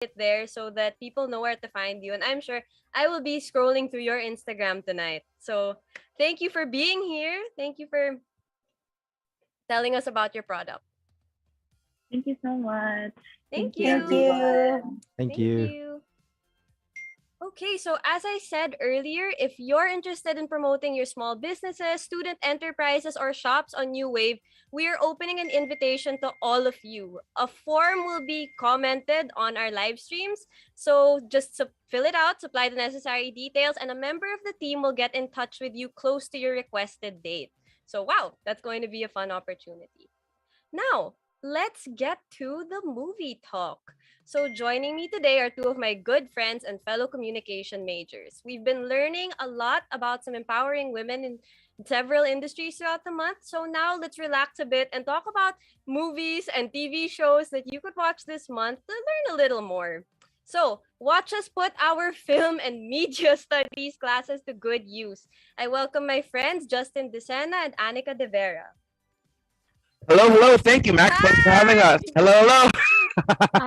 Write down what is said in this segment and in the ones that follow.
it there so that people know where to find you. And I'm sure I will be scrolling through your Instagram tonight. So thank you for being here. Thank you for telling us about your product. Thank you so much. Thank You, Thank you. you. everyone. Thank Thank you. you. Okay, so as I said earlier, if you're interested in promoting your small businesses, student enterprises, or shops on New Wave, we are opening an invitation to all of you. A form will be commented on our live streams. So just fill it out, supply the necessary details, and a member of the team will get in touch with you close to your requested date. So, wow, that's going to be a fun opportunity. Now, let's get to the movie talk. So, joining me today are two of my good friends and fellow communication majors. We've been learning a lot about some empowering women in several industries throughout the month. So, now let's relax a bit and talk about movies and TV shows that you could watch this month to learn a little more. So, watch us put our film and media studies classes to good use. I welcome my friends Justin Decena and Anika De Vera. Hello, hello. Thank you, Max. Thanks for having us. Hi! Hello, hello.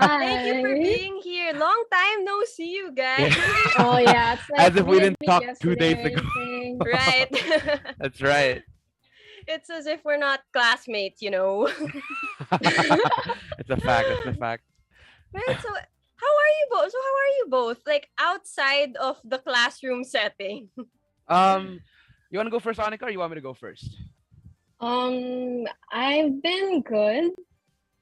Thank you for Hi. being here. Long time no see you guys. Yeah. Oh yeah, it's like As if we didn't didn't meet talk yesterday 2 days or ago. anything. Right. That's right. It's as if we're not classmates, you know. It's a fact. It's a fact. Right. So how are you both? How are you both? Like outside of the classroom setting. You want to go first, Annika, or you want me to go first? I've been good.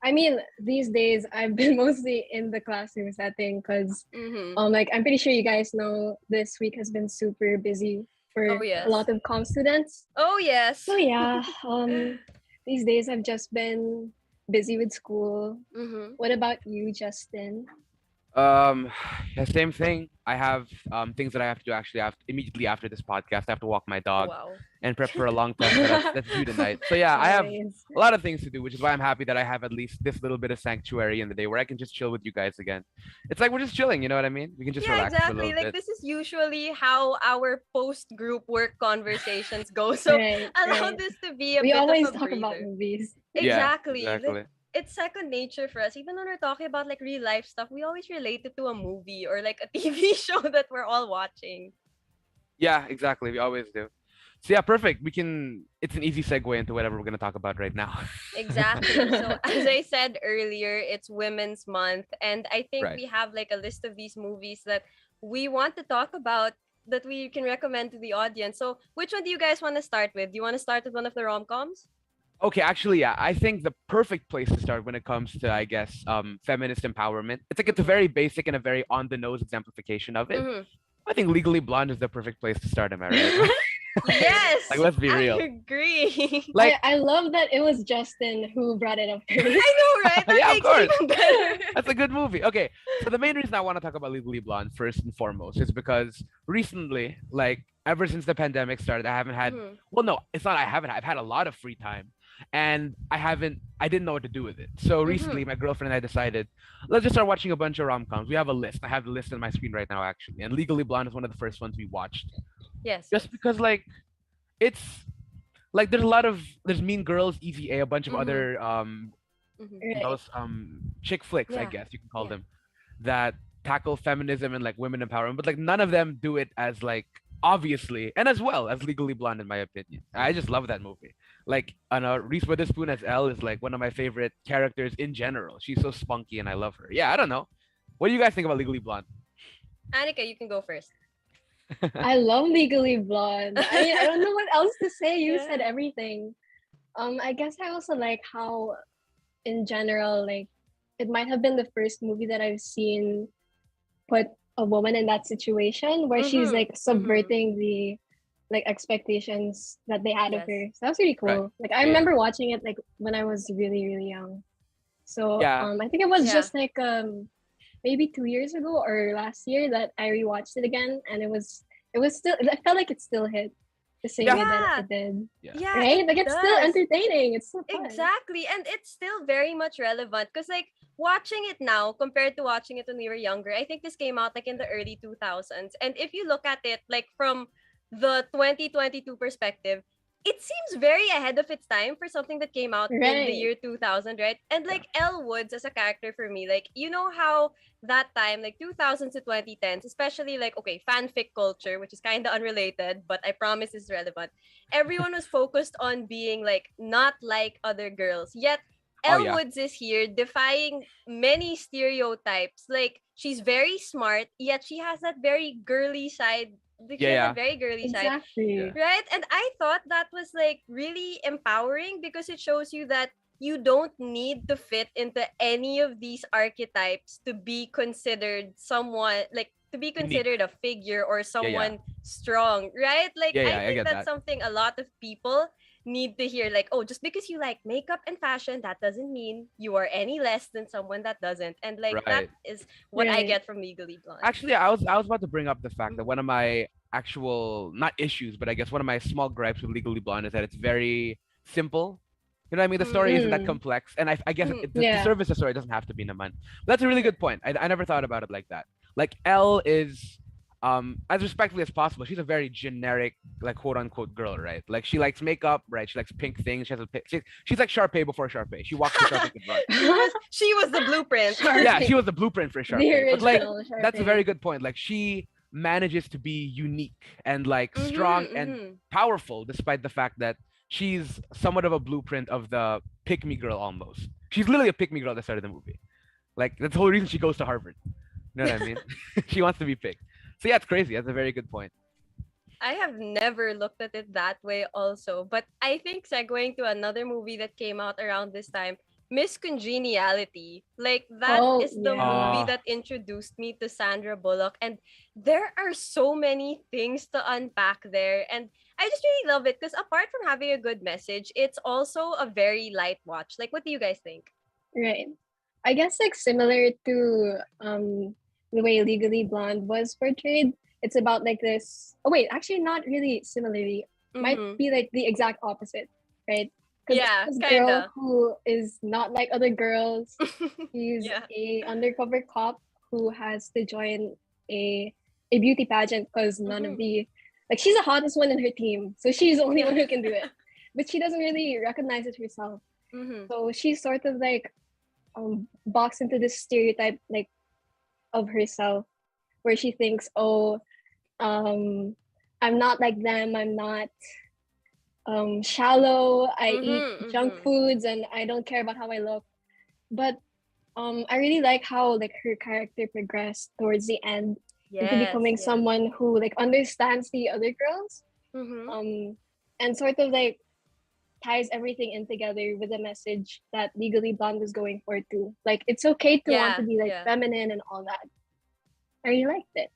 I mean, these days I've been mostly in the classroom setting because Mm-hmm. like I'm pretty sure you guys know this week has been super busy for Oh a yes. lot of comm students. Oh yes. So yeah, these days I've just been busy with school. Mm-hmm. What about you, Justin? Um, yeah, same thing. I have things that I have to do actually immediately after this podcast. I have to walk my dog Wow. and prep for a long test that's due tonight. So yeah, I have Nice. a lot of things to do, which is why I'm happy that I have at least this little bit of sanctuary in the day where I can just chill with you guys again. It's like we're just chilling, you know what I mean? We can just Yeah, relax for a exactly. little Like bit. this is usually how our post group work conversations go. So Right, allow right. this to be a We bit of always a talk about breather. movies. Yeah, Exactly. exactly. Like it's second nature for us. Even when we're talking about like real life stuff, we always relate it to a movie or like a TV show that we're all watching. Yeah, exactly. We always do. So yeah, perfect. It's an easy segue into whatever we're gonna talk about right now. Exactly. So as I said earlier, it's Women's Month, and I think Right. we have like a list of these movies that we want to talk about that we can recommend to the audience. So which one do you guys want to start with? Do you want to start with one of the rom-coms? Okay, actually, yeah, I think the perfect place to start when it comes to, I guess, feminist empowerment. It's a very basic and a very on the nose exemplification of it. Mm-hmm. I think Legally Blonde is the perfect place to start. Am I right? Yes, Like, let's be I real. agree. Like, I love that it was Justin who brought it up first. I know, right? That Yeah, of makes course. it even better. That's a good movie. Okay, so the main reason I want to talk about Legally Blonde first and foremost is because recently, like ever since the pandemic started, I haven't had. Mhm. Well, no, it's not. I haven't. I've had a lot of free time, and I didn't know what to do with it. So recently, my girlfriend and I decided, let's just start watching a bunch of rom coms. We have a list. I have the list on my screen right now, actually, and Legally Blonde is one of the first ones we watched, Yes. just because like it's like there's Mean Girls, Easy A, a bunch of Mhm. other Mhm. Right. those chick flicks, I Yeah. guess you can call Yeah. them, that tackle feminism and like women empowerment, but like none of them do it as like obviously and as well as Legally Blonde in my opinion. I just love that movie. Like Reese Witherspoon as Elle is like one of my favorite characters in general. She's so spunky and I love her. Yeah, I don't know. What do you guys think about Legally Blonde? Annika, you can go first. I love Legally Blonde. I mean, I don't know what else to say. You Yeah. said everything. I guess I also like how, in general, like it might have been the first movie that I've seen put a woman in that situation where she's Mhm. like subverting the like expectations that they had of Yes. her. So that was really Right. cool. Like I Yeah. remember watching it like when I was really, really young. So Yeah. I think it was Yeah. just like maybe 2 years ago or last year that I rewatched it again, and it was still. I felt like it still hit the same Yeah. way that Yeah. it did. Yeah. Yeah, Right? it Like it's still does. entertaining. It's so fun. Exactly. And it's still very much relevant because like watching it now compared to watching it when we were younger, I think this came out like in the early 2000s. And if you look at it like from the 2022 perspective, it seems very ahead of its time for something that came out in the Right. year 2000, right? And like Elle Woods as a character for me, like you know how that time, like 2000s to 2010s, especially like okay, fanfic culture, which is kind of unrelated, but I promise is relevant. Everyone was focused on being like not like other girls. Yet Oh Elle yeah. Woods is here defying many stereotypes. Like she's very smart, yet she has that very girly side. She Yeah, has yeah. that very girly side. Exactly. Right? And I thought that was like really empowering because it shows you that you don't need to fit into any of these archetypes to be considered someone like to be Unique. considered a figure or Yeah, yeah. someone strong, right? Like Yeah, yeah, I I think get that's that. something a lot of people need to hear like, oh, just because you like makeup and fashion, that doesn't mean you are any less than someone that doesn't. And like that Right. is what I Right. get from Legally Blonde. Actually, I was about to bring up the fact that Mhm. one of my actual not issues, but I guess one of my small gripes with Legally Blonde is that it's very simple. You know what I mean? The story isn't that Mm. complex, and I guess Mhm. to Yeah. service the story it doesn't have to be Naman. That's a really Sure. good point. I never thought about it like that. Like Elle is, as respectfully as possible. She's a very generic, like quote unquote girl, right? Like she likes makeup, right? She likes pink things. She has she's like Sharpay before Sharpay. She walks where Sharpay could run. She was the blueprint. Yeah, she Sharpay. was the blueprint for The Sharpay. But like original that's a very Sharpay. good point. Like she manages to be unique and like strong Mm-hmm, and mm-hmm. powerful despite the fact that she's somewhat of a blueprint of the pick me girl almost. She's literally a pick me girl at the start of the movie. Like that's the whole reason she goes to Harvard. You know what I mean? She wants to be picked. So yeah, it's crazy. That's a very good point. I have never looked at it that way also. But I think segueing to another movie that came out around this time, Miss Congeniality. Like that Oh is the movie yeah. Uh that introduced me to Sandra Bullock. And there are so many things to unpack there. And I just really love it because apart from having a good message, it's also a very light watch. Like what do you guys think? Right. I guess like similar to the way Legally Blonde was portrayed. It's about like this. Oh wait, actually not really similarly. Might Mm-hmm. be like the exact opposite, right? Because Yeah, this girl kinda. who is not like other girls. She's Yeah. a undercover cop who has to join a a beauty pageant because none of Mm-hmm. the like she's the hottest one in her team, so she's the only Yeah. one who can do it. But she doesn't really recognize it herself. Mm-hmm. So she's sort of like boxed into this stereotype like of herself where she thinks, oh, um, I'm not like them. I'm not shallow. I eat Mm-hmm. junk Mm-hmm. foods and I don't care about how I look. But I really like how like her character progressed towards the end into Yes, becoming yes. someone who like understands the other girls, Mm-hmm. and sort of like ties everything in together with the message that Legally Blonde was going for too. Like it's okay to want to Yeah, be like yeah. feminine and all that. I really liked it.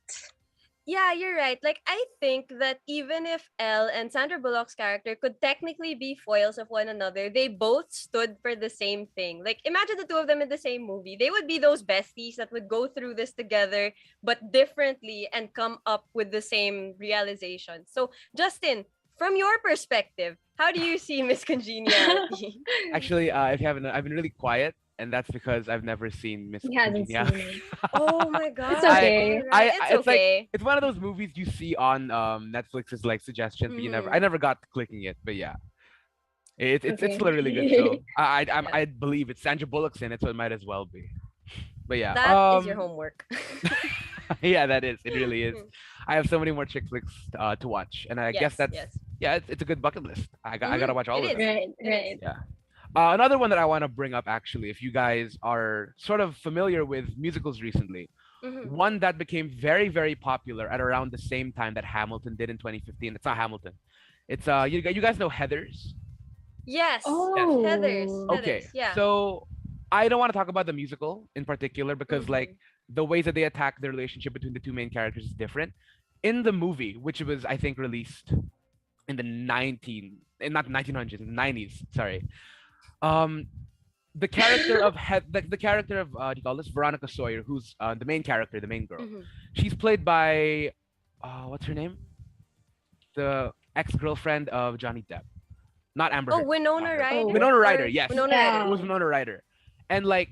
Yeah, you're right. Like I think that even if Elle and Sandra Bullock's character could technically be foils of one another, they both stood for the same thing. Like imagine the two of them in the same movie. They would be those besties that would go through this together but differently and come up with the same realization. So, Justin, from your perspective, how do you see Miss Congeniality? actually if you haven't I've been really quiet and that's because I've never seen Miss He hasn't seen Congeniality. it. Oh my It's gosh. I okay. All right. It's it's like okay. it's one of those movies you see on Netflix's like suggestions, but I Mm-hmm. never got to clicking it. But yeah, it's Okay. still a really good show. Yeah. I believe it's Sandra Bullock's in it, so it might as well be. But yeah, That is your homework. yeah, that is it really is. I have so many more chick flicks to watch, and I guess Yes, that's yes. yeah, it's a good bucket list. I gotta watch all It of them. is. Right, It is. right. Yeah. Another one that I want to bring up actually, if you guys are sort of familiar with musicals recently, Mm-hmm. one that became very, very popular at around the same time that Hamilton did in 2015. It's not Hamilton. It's you guys know Heathers? Yes. Yes. Heathers. Oh. Okay. Yeah. So I don't want to talk about the musical in particular because Mhm. like the ways that they attack the relationship between the two main characters is different. In the movie, which was I think released in the not 1900s, in the 90s, sorry. Um the character of the character of do you call this Veronica Sawyer, who's the main character, the main girl. Mhm. She's played by what's her name? The ex-girlfriend of Johnny Depp, not Amber Oh, Heard. Not Winona her. Ryder. Oh. Winona Ryder, Or yes. Winona Yeah. It Ryder. was Winona Ryder, and like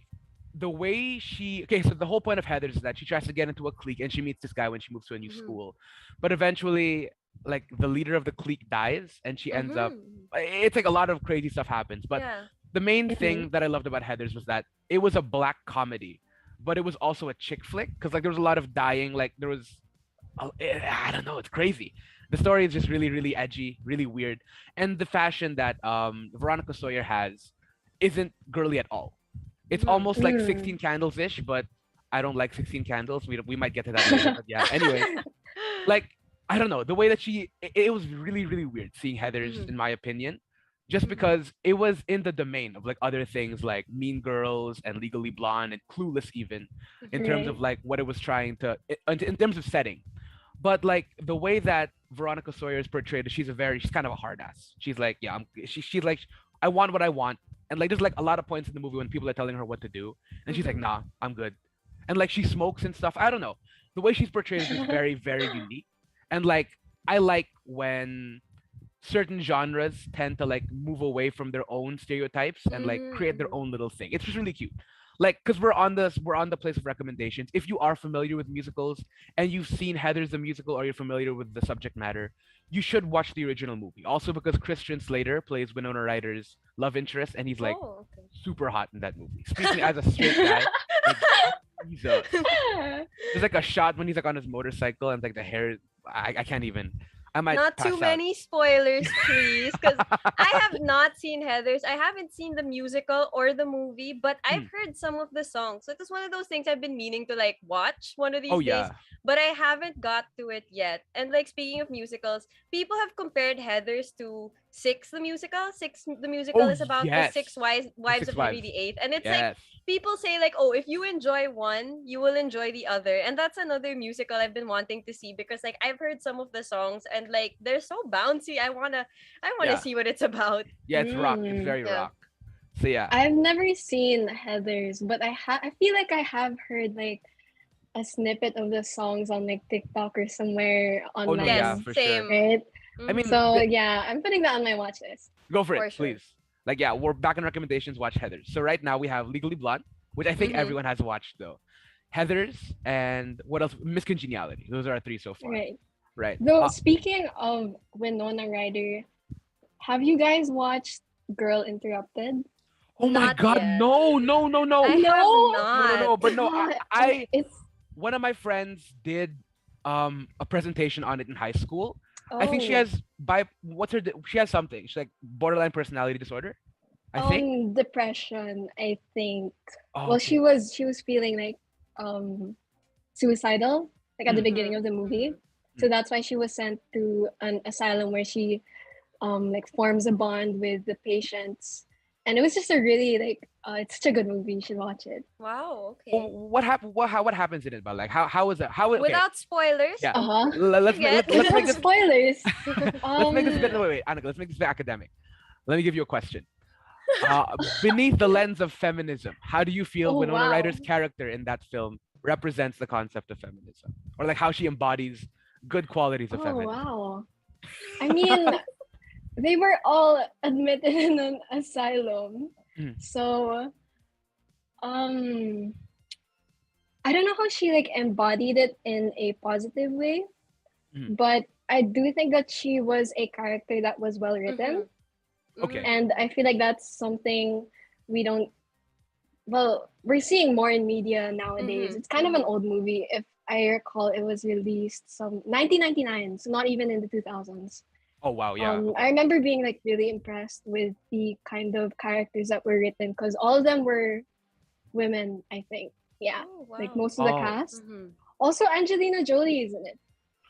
the way she okay, so the whole point of Heather is that she tries to get into a clique and she meets this guy when she moves to a new Mhm. school, but eventually like the leader of the clique dies, and she ends up. Mm-hmm. It's like a lot of crazy stuff happens, but Yeah. the main Mhm. thing that I loved about Heather's was that it was a black comedy, but it was also a chick flick because like there was a lot of dying. Like there was, I don't know, it's crazy. The story is just really, really edgy, really weird, and the fashion that Veronica Sawyer has isn't girly at all. It's Mm-hmm. almost like Mm. 16 Candles ish, but I don't like 16 Candles. We might get to that later, but yeah. Anyway, like I don't know the way that it was really, really weird seeing Heather's, Mm-hmm. in my opinion, just Mm-hmm. because it was in the domain of like other things like Mean Girls and Legally Blonde and Clueless, even in terms Right. of like what it was trying to in terms of setting. But like the way that Veronica Sawyer is portrayed, she's kind of a hard ass. She's like, yeah, she's like, I want what I want, and like there's like a lot of points in the movie when people are telling her what to do, and she's like, Mm-hmm. nah, I'm good, and like she smokes and stuff. I don't know. The way she's portrayed is just very, very unique, and like I like when certain genres tend to like move away from their own stereotypes and like create their Mm-hmm. own little thing. It's just really cute. Like, because we're on the place of recommendations. If you are familiar with musicals and you've seen Heather's the musical or you're familiar with the subject matter, you should watch the original movie. Also because Christian Slater plays Winona Ryder's love interest, and he's like Oh, okay. super hot in that movie. Speaking as a straight guy, like Jesus. There's like a shot when he's like on his motorcycle and like the hair. I can't even. I might Not too pass out. many spoilers, please, because I have not seen Heather's. I haven't seen the musical or the movie, but I've Mm. heard some of the songs. So it was one of those things I've been meaning to like watch one of Oh these days, yeah. but I haven't got to it yet. And like speaking of musicals, people have compared Heather's to Six the musical. Six the musical Oh is about the yes. six The wives Six of Henry Wives. VIII, and it's like Yes. people say like, oh, if you enjoy one, you will enjoy the other, and that's another musical I've been wanting to see because like I've heard some of the songs and like they're so bouncy. I wanna Yeah. see what it's about. Yeah. It's rock. It's Mm. very Yeah. rock. So yeah. I've never seen Heather's, but I feel like I have heard like a snippet of the songs on like TikTok or somewhere Oh no. Yeah. Yes, online, For sure. same. right? I Mm-hmm. mean, So yeah, I'm putting that on my watch list. go for it, For sure. please. Like yeah, we're back on recommendations. Watch Heather's. So right now we have Legally Blonde, which I think Mm-hmm. everyone has watched though. Heather's and what else? Miss Congeniality. Those are our three so far. Right. Right. Though speaking of Winona Ryder, have you guys watched Girl Interrupted? Oh my Not God! yet. No! No! No! No! I have No. not. But no, I It's one of my friends did a presentation on it in high school. I think she oh has she has something. She's like borderline personality disorder. I think. depression, I think. Oh, Well, okay. she was feeling like um suicidal like at the Mm, beginning Mm-hmm. of the movie. mm. So that's why she was sent to an asylum where she like forms a bond with the patients. And it was just a really like it's such a good movie. You should watch it. Wow. Well, Okay. what happened? What happens in it? But like, how is it? How okay? Without spoilers. Yeah. Uh-huh. Let's You get. let's make Without this spoilers. let's make this a bit. Um Wait, Annika. Let's make this a bit academic. Let me give you a question. Beneath the lens of feminism, how do you feel oh Winona wow. Ryder's character in that film represents the concept of feminism, or like how she embodies good qualities of Oh feminism? wow. I mean, they were all admitted in an asylum. Mm. So um I don't know how she like embodied it in a positive way, Mhm. but I do think that she was a character that was well written. Okay. And I feel like that's something we don't well, we're seeing more in media nowadays. Mhm, It's kind of an mhm. old movie. If I recall, it was released some 1999, so not even in the 2000s. Oh wow, yeah. I remember being like really impressed with the kind of characters that were written because all of them were women, I think. Yeah, Oh like wow. most of the Oh, cast. Mhm. Also, Angelina Jolie is in it.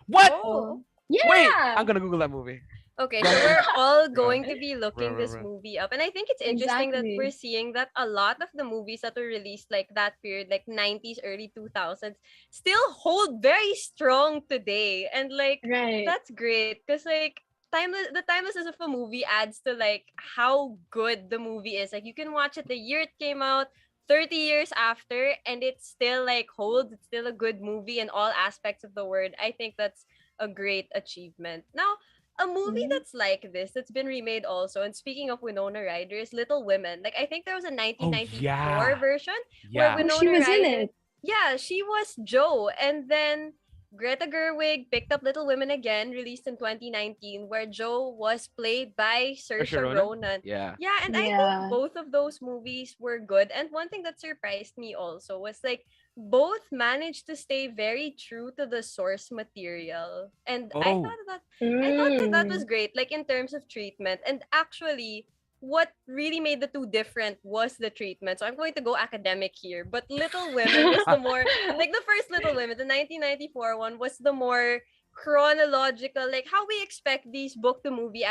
what? Oh. Yeah. Wait, I'm gonna Google that movie. Okay, so we're all Bruh. going to be looking Bruh, this bruh. movie up. And I think it's interesting that Exactly. we're seeing that a lot of the movies that were released like that period, like 90s, early 2000s, still hold very strong today. And like Right. that's great because like the timelessness of a movie adds to like how good the movie is. Like you can watch it the year it came out, 30 years after, and it still like holds. It's still a good movie in all aspects of the word. I think that's a great achievement. Now, a movie Yeah. that's like this that's been remade also, and speaking of Winona Ryder, is Little Women. Like I think there was a Oh 1994 yeah, version where yeah. Oh, she Winona was in Ryder, it. yeah, she was Joe, and then Greta Gerwig picked up Little Women again, released in 2019, where Jo was played by Saoirse Saoirse Ronan? Ronan. Yeah. Yeah, and I think Yeah. both of those movies were good. And one thing that surprised me also was like both managed to stay very true to the source material. And Oh. I thought that that was Mm. great, like in terms of treatment. And actually, what really made the two different was the treatment. So I'm going to go academic here, but Little Women was the more like the first Little Women, the 1994 one was the more chronological, like how we expect these book to movie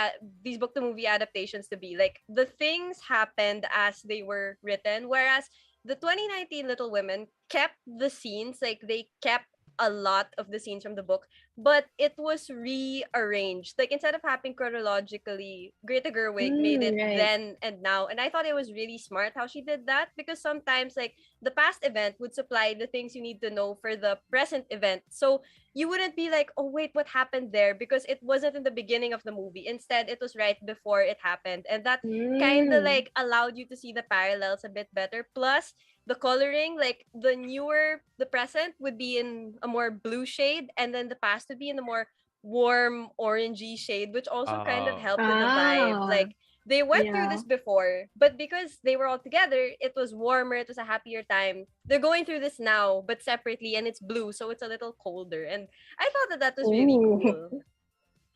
adaptations to be. Like the things happened as they were written, whereas the 2019 Little Women kept the scenes, like they kept a lot of the scenes from the book, but it was rearranged. Like instead of happening chronologically, Greta Gerwig made it Right. then and now. And I thought it was really smart how she did that, because sometimes like the past event would supply the things you need to know for the present event. So you wouldn't be like, oh wait, what happened there? Because it wasn't in the beginning of the movie. Instead, it was right before it happened. And that kind of Mm. like allowed you to see the parallels a bit better. Plus, the coloring, like the present would be in a more blue shade, and then the past would be in a more warm orangey shade, which also kind of Oh. helped with the vibe. Ah. Like they went through Yeah. this before, but because they were all together, it was warmer, it was a happier time. They're going through this now, but separately, and it's blue, so it's a little colder. And I thought that that was really Ooh. cool.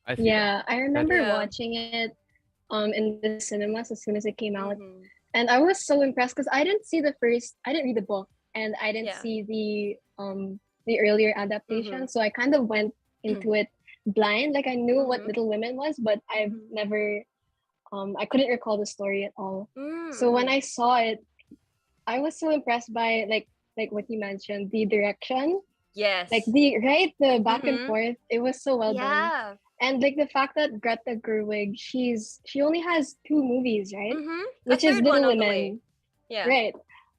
I see that. Yeah, I That's remember Yeah. watching it in the cinemas as soon as it came out. Mm-hmm. And I was so impressed because I didn't read the book and I didn't Yeah. see the earlier Mm-hmm. adaptation. So I kind of went into it blind. Like I knew what Mm-hmm. Little Women was, but I've Mm-hmm. never I couldn't recall the story at all. So when Mm-hmm. I saw it, I was so impressed by like what you mentioned, the direction, like Yes. the back and Mm-hmm. forth. It was so well done. Yeah. And like the fact that Greta Gerwig, she only has two movies, right? Mm-hmm. A Which is third one Little on the way. Women, Yeah. right?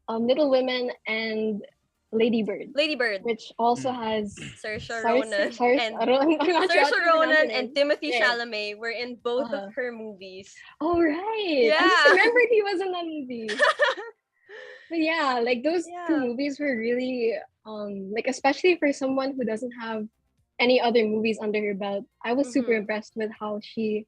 Little Women and Lady Bird, Lady Bird, which also mm. has Saoirse Saoirse, Ronan, and I'm not sure how Saoirse to pronounce her Ronan and name. Timothy Right. Chalamet were in both of Uh, her movies. oh right. I just Yeah. remembered he was in that movie. But yeah, like those two Yeah. movies were really like especially for someone who doesn't have any other movies under her belt. I was super Mm-hmm. impressed with how she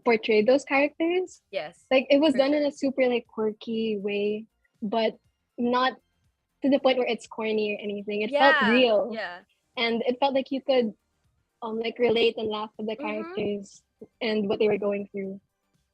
portrayed those characters. Yes, Like it was for done in sure. a super like quirky way, but not to the point where it's corny or anything. It felt Yeah. real, Yeah. and it felt like you could like relate and laugh with the Mm-hmm. characters and what they were going through.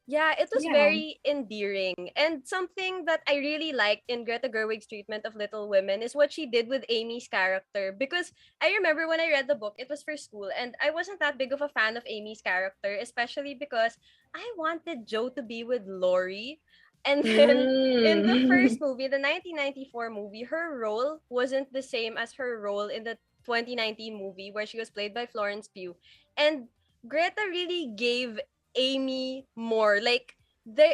Yeah, it So was yeah. very endearing. And something that I really liked in Greta Gerwig's treatment of Little Women is what she did with Amy's character. Because I remember when I read the book, it was for school, and I wasn't that big of a fan of Amy's character, especially because I wanted Joe to be with Lori. And then in the Mm. first movie, the 1994 movie, her role wasn't the same as her role in the 2019 movie where she was played by Florence Pugh. And Greta really gave Amy more. Like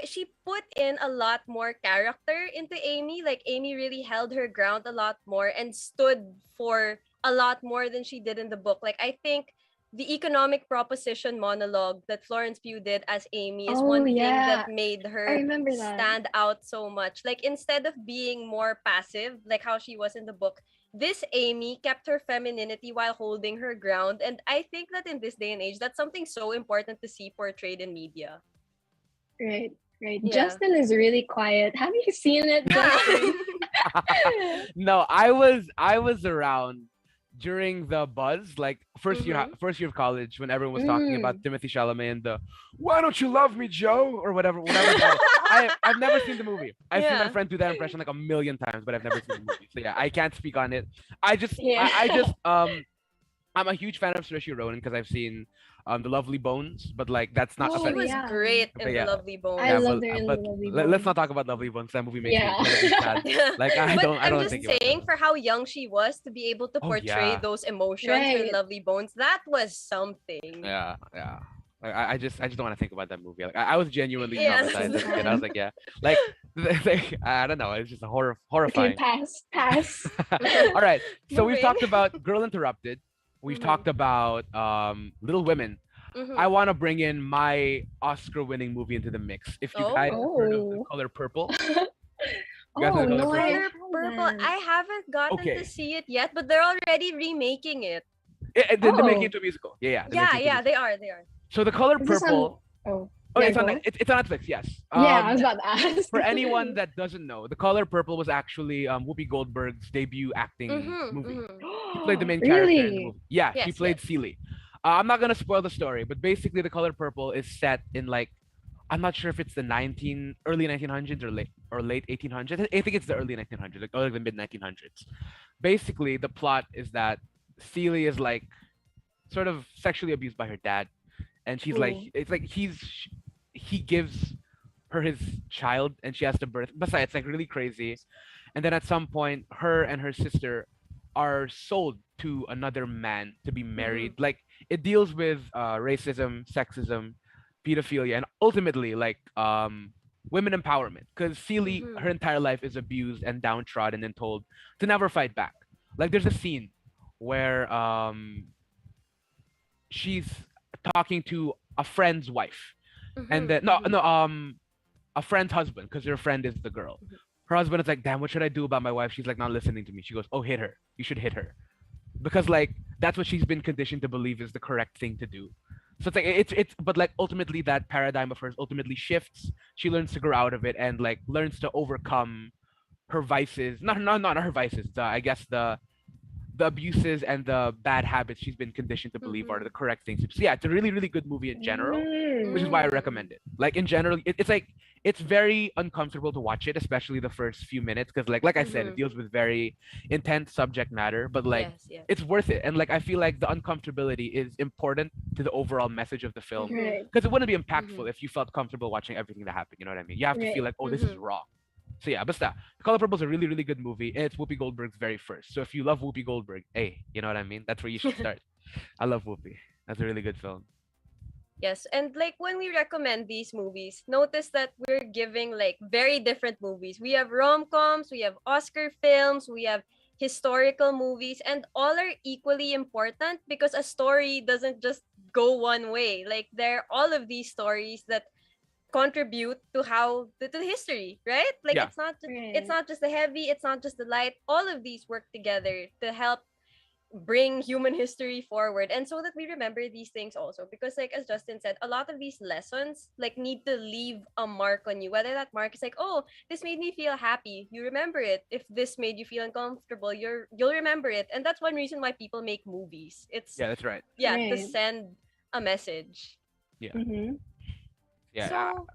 she put in a lot more character into Amy. Like Amy really held her ground a lot more and stood for a lot more than she did in the book. Like I think the economic proposition monologue that Florence Pugh did as Amy is Oh one thing yeah, that made I her remember that. stand out so much. Like instead of being more passive, like how she was in the book, this Amy kept her femininity while holding her ground. And I think that in this day and age, that's something so important to see portrayed in media. Right, right. Yeah. Justin is really quiet. Have you seen it, Justin? No, I was around during the buzz, like Mm-hmm. first year of college, when everyone was talking about Mm. Timothy Chalamet and the "Why don't you love me, Joe?" or whatever that is. I've never seen the movie. I've seen my Yeah. friend do that impression like a million times, but I've never seen the movie. So yeah, I can't speak on it. I just Yeah. I just I'm a huge fan of Saoirse Ronan because I've seen The Lovely Bones, but like that's not Oh She a was yeah. great but in The yeah, Lovely I yeah, Bones. loved her in the but Lovely let's not Bones. talk about Lovely Bones. That movie makes me Yeah. incredibly sad. Yeah. Like I But don't I'm want to just think about that saying, movie. for how young she was to be able to Oh portray yeah, those emotions for The Right. Lovely Bones, that was something. yeah. Like, I just don't want to think about that movie. Like I was genuinely Yeah. traumatized Same as a kid. I was time. like, yeah, like, like I don't know. It's just a Okay, horrifying. pass. Pass. All right. So we've Moving. talked about Girl Interrupted. We've Mm-hmm. talked about Little Women. I Mm-hmm. want to bring in my Oscar-winning movie into the mix. If you Oh. guys have heard of The Oh. Color Purple, You guys know Oh The Color no, I Purple? Color Purple. haven't. I haven't gotten to Okay. see it yet, but they're already remaking it. They're making Oh, it into a musical. Yeah, they're Yeah, making it into a yeah, they musical. are. They are. So The Color is this on? Purple. Oh, Oh, yeah, it's on go. it's on Netflix. Yes. Yeah, I was about to ask. For anyone that doesn't know, The Color Purple was actually Whoopi Goldberg's debut acting Mm-hmm. movie. Mm-hmm. She played the main character in the Really? movie. Yeah, she Yes, played yes. Celie. I'm not gonna spoil the story, but basically, The Color Purple is set in like I'm not sure if it's the early 1900s or late 1800s. I think it's the early 1900s, like or the mid 1900s. Basically, the plot is that Celie is like sort of sexually abused by her dad, and she's like, Ooh. it's like he gives her his child, and she has to birth. Besides, it's like really crazy. And then at some point, her and her sister are sold to another man to be Mm-hmm. married. Like it deals with racism, sexism, pedophilia, and ultimately like women empowerment. Because Celie, Mm-hmm. her entire life is abused and downtrodden and told to never fight back. Like there's a scene where she's talking to a friend's wife, and then Mm-hmm. no Mm-hmm. no a friend's husband, because her friend is the girl. Her husband is like, damn, what should I do about my wife? She's like not listening to me. She goes, oh, hit her. You should hit her, because like that's what she's been conditioned to believe is the correct thing to do. So it's like it's but like ultimately that paradigm of hers ultimately shifts. She learns to grow out of it and like learns to overcome her vices. Not her vices. I guess the abuses and the bad habits she's been conditioned to believe are Mm-hmm. the correct things. So yeah, it's a really, really good movie in general, which is Mm. why I Mm. recommend it. Like in general, it's like it's very uncomfortable to watch it, especially the first few minutes, because like I said, it Mm-hmm. deals with very intense subject matter, but like Yes, yes. it's worth it. And like I feel like the uncomfortability is important to the overall message of the film, Mm-hmm. Right, because it wouldn't be Mm-hmm. impactful if you felt comfortable watching everything that happened. You know what I mean? You have to feel right. like, oh, this is Mm-hmm. raw. So yeah, basta. The Color Purple is a really, really good movie, and it's Whoopi Goldberg's very first. So if you love Whoopi Goldberg, hey, you know what I mean? That's where you should start. I love Whoopi. That's a really good film. Yes, and like when we recommend these movies, notice that we're giving like very different movies. We have rom-coms, we have Oscar films, we have historical movies, and all are equally important because a story doesn't just go one way. Like there are all of these stories that contribute to how to the history, right? Like Yeah, it's Right. not just the heavy, it's not just the light. All of these work together to help bring human history forward, and so that we remember these things also, because like as Justin said, a lot of these lessons like need to leave a mark on you, whether that mark is like, oh, this made me feel happy, you remember it. If this made you feel uncomfortable, you'll remember it. And that's one reason why people make movies. It's yeah, that's right. yeah, to Right. send a message. Yeah, Mm-hmm. yeah, So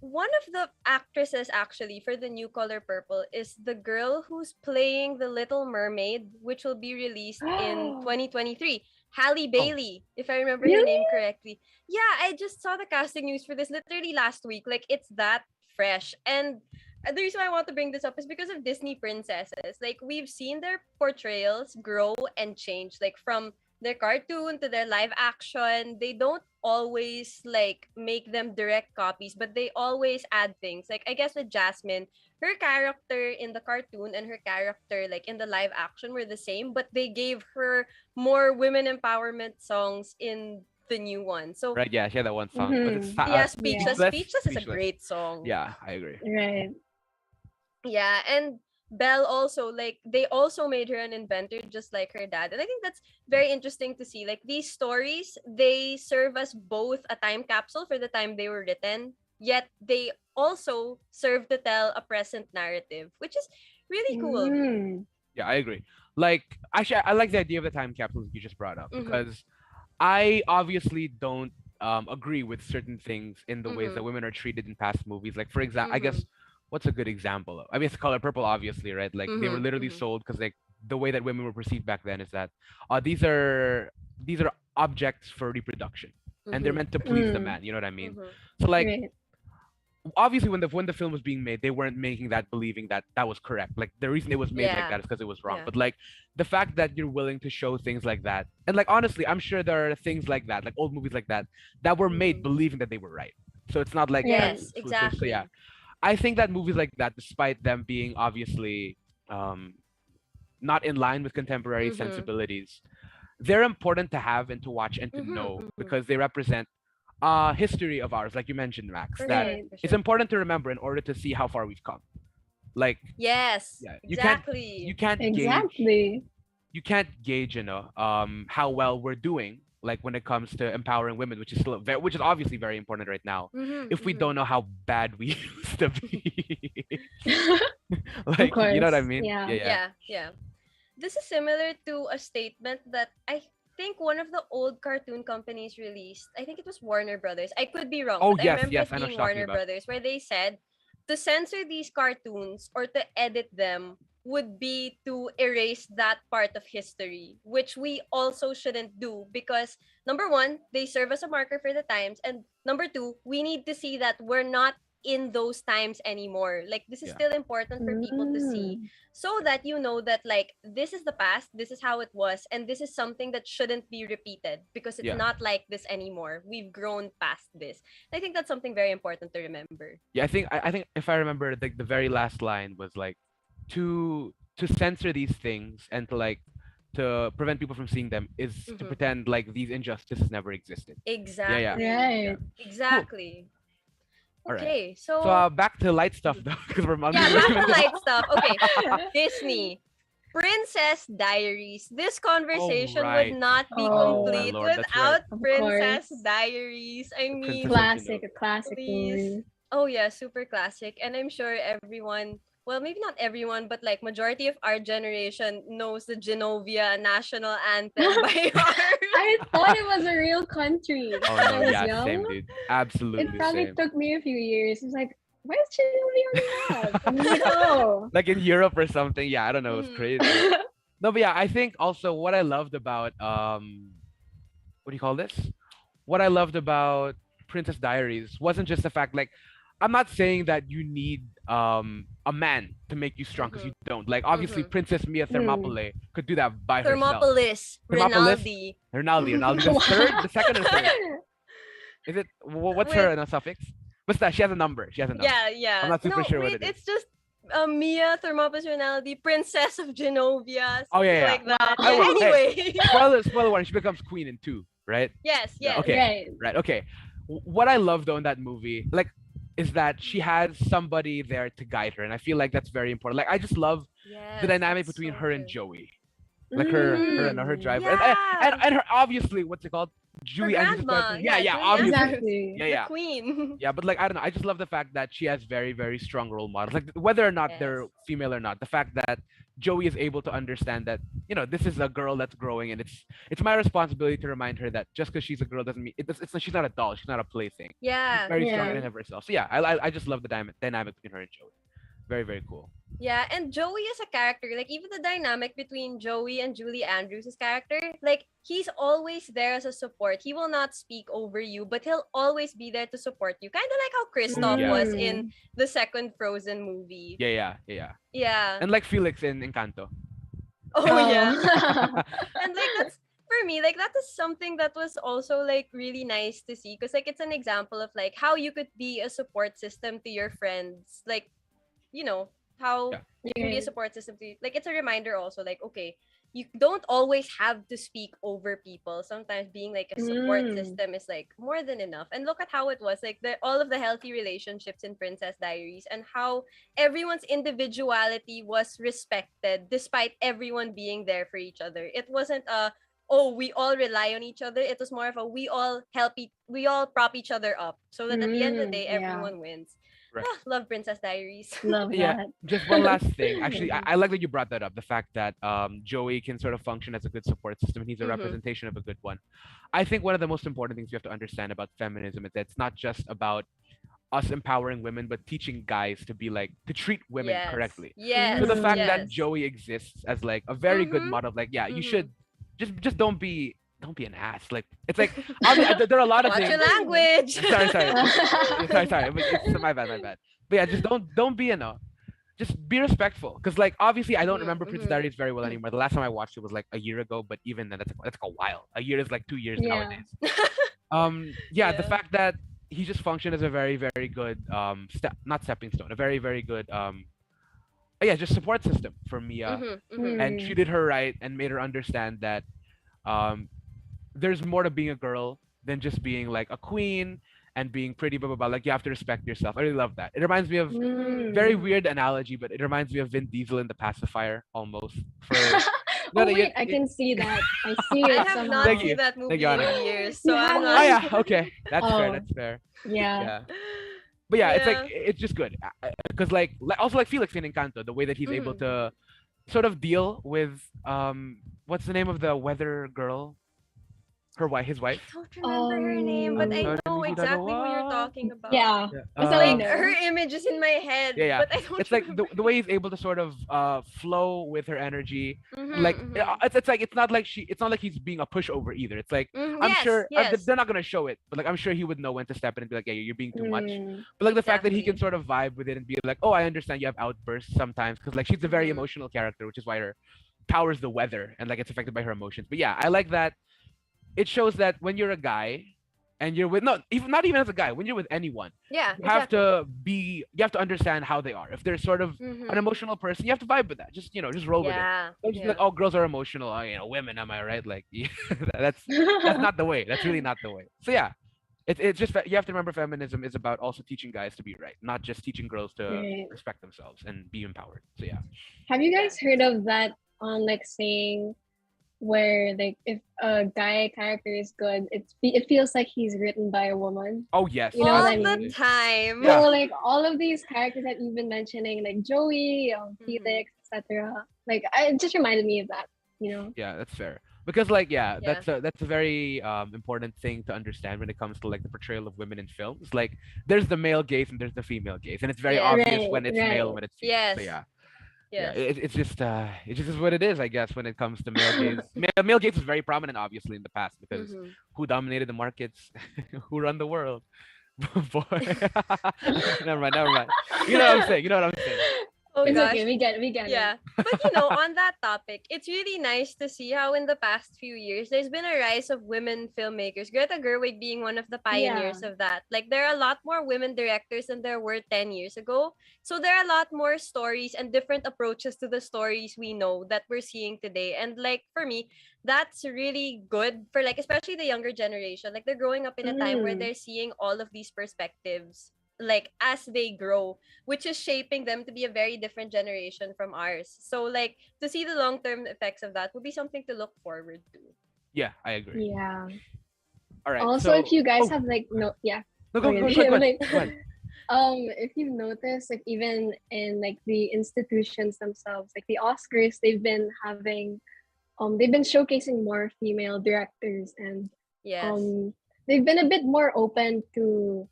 one of the actresses actually for the new Color Purple is the girl who's playing the Little Mermaid, which will be released in 2023. Halle oh, Bailey, if I remember her Really? name correctly. Yeah, I just saw the casting news for this literally last week. Like it's that fresh. And the reason why I want to bring this up is because of Disney princesses. Like we've seen their portrayals grow and change, like from their cartoon to their live action. They don't always like make them direct copies, but they always add things. Like I guess with Jasmine, her character in the cartoon and her character like in the live action were the same, but they gave her more women empowerment songs in the new one. So right. Yeah, she had that one song. Was it Mm-hmm. yeah, Yeah. Speechless. Speechless? Speechless is a Speechless. great song. Yeah, I agree. Right. Yeah, and Belle also, like they also made her an inventor just like her dad. And I think that's very interesting to see. Like these stories, they serve as both a time capsule for the time they were written, yet they also serve to tell a present narrative, which is really cool. Mm. Yeah, I agree. Like, actually, I like the idea of the time capsules you just brought up, Mhm. because I obviously don't agree with certain things in the ways that Mhm. women are treated in past movies. Like, for example, I guess Mhm. what's a good example of? I mean, it's Color Purple, obviously, right? Like, they were Mhm. literally Mhm. sold because like the way that women were perceived back then is that these are objects for reproduction, and they're Mhm. meant to please the Mm. man. You know what I mean? Mhm. So like Right. obviously when the film was being made, they weren't making that believing that that was correct. Like the reason it was made like Yeah. that is because it was wrong. Yeah. But like the fact that you're willing to show things like that, and like honestly, I'm sure there are things like that, like old movies like that, that were made Mhm. believing that they were right. So it's not like Right. Yes, exclusive. So yeah, exactly. I think that movies like that, despite them being obviously um, not in line with contemporary Mhm. sensibilities, they're important to have and to watch and to Mhm. know Mhm. because they represent history of ours, like you mentioned, Max, For that sure, Right. for it's sure. important to remember in order to see how far we've come. Like, Yes, yeah, you exactly. can't gauge Exactly. how well we're doing, like when it comes to empowering women, which is still which is obviously very important right now, Mm-hmm, if we mm-hmm. don't know how bad we used to be. Of Like, you know what I course. mean? Yeah. Yeah, yeah. Yeah, yeah. This is similar to a statement that I think one of the old cartoon companies released. I think it was Warner Brothers. I could be wrong, Oh, but I yes, remember yes, it I know what being you're talking Warner about. Brothers, where they said to censor these cartoons or to edit them would be to erase that part of history, which we also shouldn't do because number one, they serve as a marker for the times, and number two, we need to see that we're not in those times anymore. Like this is Yeah, still important for people to see Mm. so that you know that like this is the past, this is how it was, and this is something that shouldn't be repeated because it's yeah, not like this anymore. We've grown past this. I think that's something very important to remember. yeah. I think if I remember, the very last line was like, to censor these things and to like to prevent people from seeing them is to Mm-hmm. pretend like these injustices never existed. Yeah, yeah, Exactly. yeah. Right. Cool. Exactly. All right. Okay, So so back to light stuff mhm. though, because we're Yeah, moving back into to the. light stuff. Okay, Disney. Princess Diaries. This Oh conversation would right. not be Oh my Oh, complete lord, that's right. without of Princess course. Diaries. I The mean, Princess of Classic, a Genovia. classic please. movie. Oh yeah, super classic. And I'm sure everyone, well, maybe not everyone, but like majority of our generation knows the Genovia national anthem by heart. I thought it was a real country Oh when no, I was yeah, young. same dude. It Absolutely probably same. took me a few years. It's like, where's Chile on the map? And I'm like, oh. Like in Europe or something. Yeah, I don't know. It's Mhm. crazy. No, but yeah, I think also what I loved about what do you call this? What I loved about Princess Diaries wasn't just the fact, like, I'm not saying that you need a man to make you strong, because you Mhm. don't. Like, obviously Mhm. Princess Mia Hmm. Thermopylae could do that by herself. Thermopolis, Thermopolis, Rinaldi. Rinaldi the third, the second or third. Is it what's With her suffix? What's that? She has a number. She has a number. yeah, I'm yeah. not super No, sure what wait, it is. it's just Mia Thermopolis Rinaldi, Princess of Genovia, Oh something yeah, like yeah. that. I Yeah, will. Hey, anyway. spoiler one. She becomes queen in two, right? Yes, Yeah, yes. okay, Right. right. Okay. What I love though in that movie, like, is that she has somebody there to guide her, and I feel like that's very important. Like, I just love the Yes, dynamic that's between so her and good. Joey, like her and Mm-hmm. her Mm. driver, and Yeah. and her, obviously, what's it called? Her Julie Andrews' grandma. character. Yeah, Yeah, yeah, Julie obviously. Andrews. Exactly. Yeah, The yeah. queen. Yeah, but like, I don't know. I just love the fact that she has very, very strong role models. Like, whether or not they're Yes. female or not, the fact that Joey is able to understand that, this is a girl that's growing, and it's my responsibility to remind her that just because she's a girl doesn't mean it's she's not a doll. She's not a plaything. She's Yeah, very strong in Yeah. and of herself. So yeah, I just love the dynamic between her and Joey. Very, very cool. yeah, and Joey is a character. Like even the dynamic between Joey and Julie Andrews' character, like he's always there as a support. He will not speak over you, but he'll always be there to support you. Kind of like how Kristoff Yeah, was in Mm. the second Frozen movie. yeah, yeah, yeah, yeah. Yeah. And like Felix in Encanto. Oh yeah. Oh. And like that's for me, like that is something that was also like really nice to see because like it's an example of like how you could be a support system to your friends. Like you know how Yeah, you can be a Right. support system to like it's a reminder also like okay you don't always have to speak over people. Sometimes being like a support Mm. system is like more than enough. And look at how it was like all of the healthy relationships in Princess Diaries and how everyone's individuality was respected despite everyone being there for each other. It wasn't a oh we all rely on each other. It was more of a we all prop each other up so that at the end of the Mm. day Yeah. everyone wins. right. Ah, love Princess Diaries. Love Yeah, that. just one last thing. Actually, I like that you brought that up. The fact that Joey can sort of function as a good support system, and he's a Mm-hmm. representation of a good one. I think one of the most important things you have to understand about feminism is that it's not just about us empowering women, but teaching guys to be like to treat women Yes. correctly. So the Yes. fact Mm. that Yes. Joey exists as like a very good Mm-hmm. model of like, yeah, you Mm-hmm. should just don't be an ass. Like, it's like obviously there are a lot of Watch your things. language. Sorry, but it's my bad. But yeah, just don't be just be respectful, because like obviously I don't remember Prince Mm-hmm. Diaries very well anymore. The last time I watched it was like a year ago, but even then that's like a while. A year is like 2 years Yeah. nowadays. Yeah, the Yeah. fact that he just functioned as a very, very good not stepping stone, a very, very good yeah, just support system for Mia, Mm-hmm. Mm-hmm. and Mm. treated her right and made her understand that um there's more to being a girl than just being like a queen and being pretty, blah blah blah. Like you have to respect yourself. I really love that. It reminds me of very Mm. weird analogy, but it reminds me of Vin Diesel in The Pacifier almost. For no, Oh no, wait, I can see that. I see I it have somehow. not thank seen you, that thank movie you, in Anna. years, You so I'm Oh not yeah, haven't? okay, that's fair. Oh, That's fair. yeah. Yeah. But yeah, it's like Yeah. it's just good because also like Felix in Encanto, the way that he's able Mhm. to sort of deal with what's the name of the weather girl, his I wife. don't remember her name, but I know exactly who you're talking about. Yeah. Yeah. Basta we Like know. her image is in my head, Yeah, yeah. but I don't It's like remember. the way he's able to sort of flow with her energy. Mhm, Like mhm. it's like it's not like he's being a pushover either. It's like I'm Yes, sure yes. they're not gonna show it, but like I'm sure he would know when to step in and be like, "Yeah, you're being too much." Mm. But like the fact that he can Exactly. sort of vibe with it and be like, "Oh, I understand you have outbursts sometimes," because like she's a very Mhm. emotional character, which is why her powers the weather and like it's affected by her emotions. But yeah, I like that it shows that when you're a guy and you're with not even as a guy, when you're with anyone, Yeah, you have exactly. you have to understand how they are. If they're sort of an Mhm. emotional person, you have to vibe with that. Just just roll with it. Yeah, Don't just be like, yeah. oh, girls are emotional. Oh, women, am I right? Like that's not the way. That's really not the way. So yeah, it's just you have to remember feminism is about also teaching guys to be right, not just teaching girls to Right. respect themselves and be empowered. So yeah. Have you Yeah. guys heard of that like saying where like if a guy character is good, it feels like he's written by a woman. Oh yes, You know what I All the mean? absolutely. time. Yeah. So like all of these characters that you've been mentioning, like Joey, Mhm. Felix, etc. Like it just reminded me of that. You know? Yeah, that's fair. Because like yeah, Yeah. that's a very important thing to understand when it comes to like the portrayal of women in films. Like there's the male gaze and there's the female gaze, and it's very Yes. obvious Right. when it's male and Right. when it's female. So Yes. yeah, yeah, Yes. it just is what it is, I guess, when it comes to male gaze. Male gaze was very prominent, obviously, in the past because Mhm. who dominated the markets, who run the world, boy. Never mind, never mind. You know what I'm saying. You know what I'm saying. Oh It's gosh. okay. We get it. Yeah. But on that topic, it's really nice to see how in the past few years there's been a rise of women filmmakers. Greta Gerwig being one of the Yeah. pioneers of that. Like there are a lot more women directors than there were 10 years ago. So there are a lot more stories and different approaches to the stories we know that we're seeing today. And like for me, that's really good for like especially the younger generation. Like they're growing up in a time where Mm. they're seeing all of these perspectives like as they grow, which is shaping them to be a very different generation from ours. So like to see the long-term effects of that would be something to look forward to. Yeah, I agree. Yeah. All right, Also, if so you guys oh have like no, yeah. no, Okay. go ahead, Like, go ahead. if you've noticed, like even in like the institutions themselves, like the Oscars, they've been showcasing more female directors, and Yes. um, they've been a bit more open to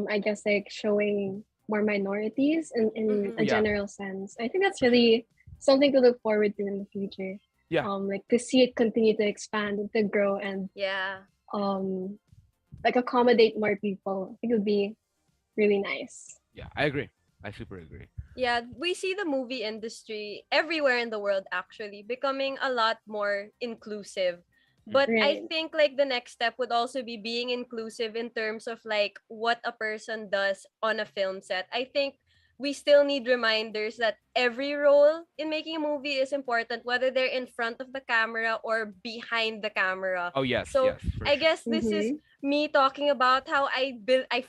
I guess like showing more minorities in Oh a Mm-hmm. yeah, general sense. I think that's really something to look forward to in the future. yeah, Like to see it continue to expand and to grow and Yeah. um like accommodate more people. I think it would be really nice. yeah. I agree. I super agree. Yeah, we see the movie industry everywhere in the world actually becoming a lot more inclusive. But I Right. think like the next step would also be being inclusive in terms of like what a person does on a film set. I think we still need reminders that every role in making a movie is important, whether they're in front of the camera or behind the camera. Oh yes, So yes, for I sure. guess this is Mm-hmm. me talking about how I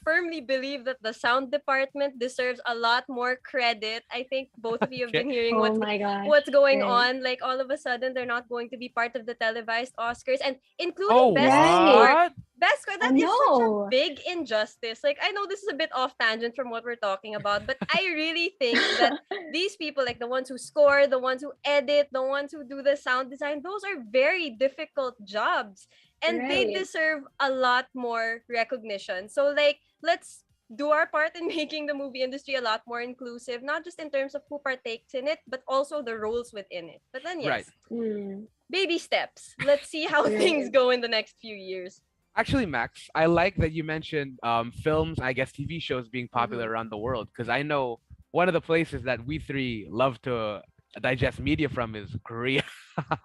firmly believe that the sound department deserves a lot more credit. I think both of you have Okay. been hearing Oh my gosh. what's going Right. on. Like all of a sudden they're not going to be part of the televised Oscars and Oh including best Right. score. what? Best score, I that is such a know. big injustice. Like I know this is a bit off tangent from what we're talking about, but I really think that these people, like the ones who score, the ones who edit, the ones who do the sound design, those are very difficult jobs and they Right. deserve a lot more recognition. So like let's do our part in making the movie industry a lot more inclusive, not just in terms of who partakes in it, but also the roles within it. But then Right. yes, Mm. baby steps. Let's see how things Right. go in the next few years. Actually, Max, I like that you mentioned films, I guess TV shows being popular Mhm. around the world because I know one of the places that we three love to digest media from is Korea.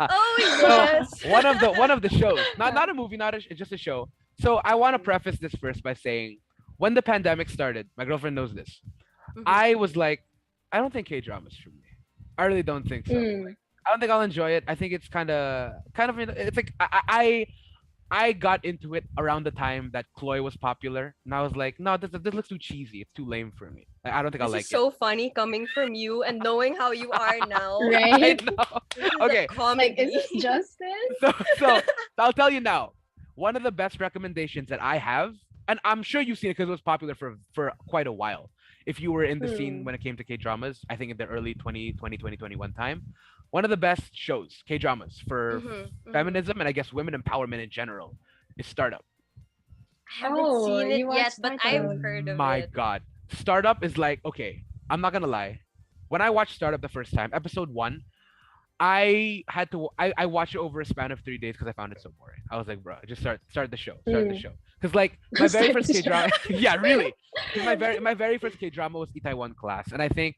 Oh So yes. one of the shows, not a movie, just a show. So I want to preface this first by saying, when the pandemic started, my girlfriend knows this. Mhm. I was like, I don't think K dramas for me. I really don't think so. Mm. I don't think I'll enjoy it. I think it's kind of it's like I got into it around the time that Chloe was popular, and I was like, no, this looks too cheesy. It's too lame for me. I don't think I'll This is like it. so funny coming from you and knowing how you are now. I Right? know. This is a Okay, Like, is comedy. this justice? so I'll tell you now. One of the best recommendations that I have, and I'm sure you've seen it because it was popular for quite a while. If you were in the scene Hmm. when it came to K dramas, I think in the early 2021 time, one of the best shows, K dramas for Mm-hmm. feminism and I guess women empowerment in general, is Startup. I haven't Oh, seen it you yet, watched but I've Startup. heard of My it. God, Startup is like okay. I'm not gonna lie. When I watched Startup the first time, episode one, I watched it over a span of 3 days because I found it so boring. I was like, bro, just start the Hmm. show. Because like my very Start first the K show. drama, yeah, really. Because my very first K drama was Itaewon Class, and I think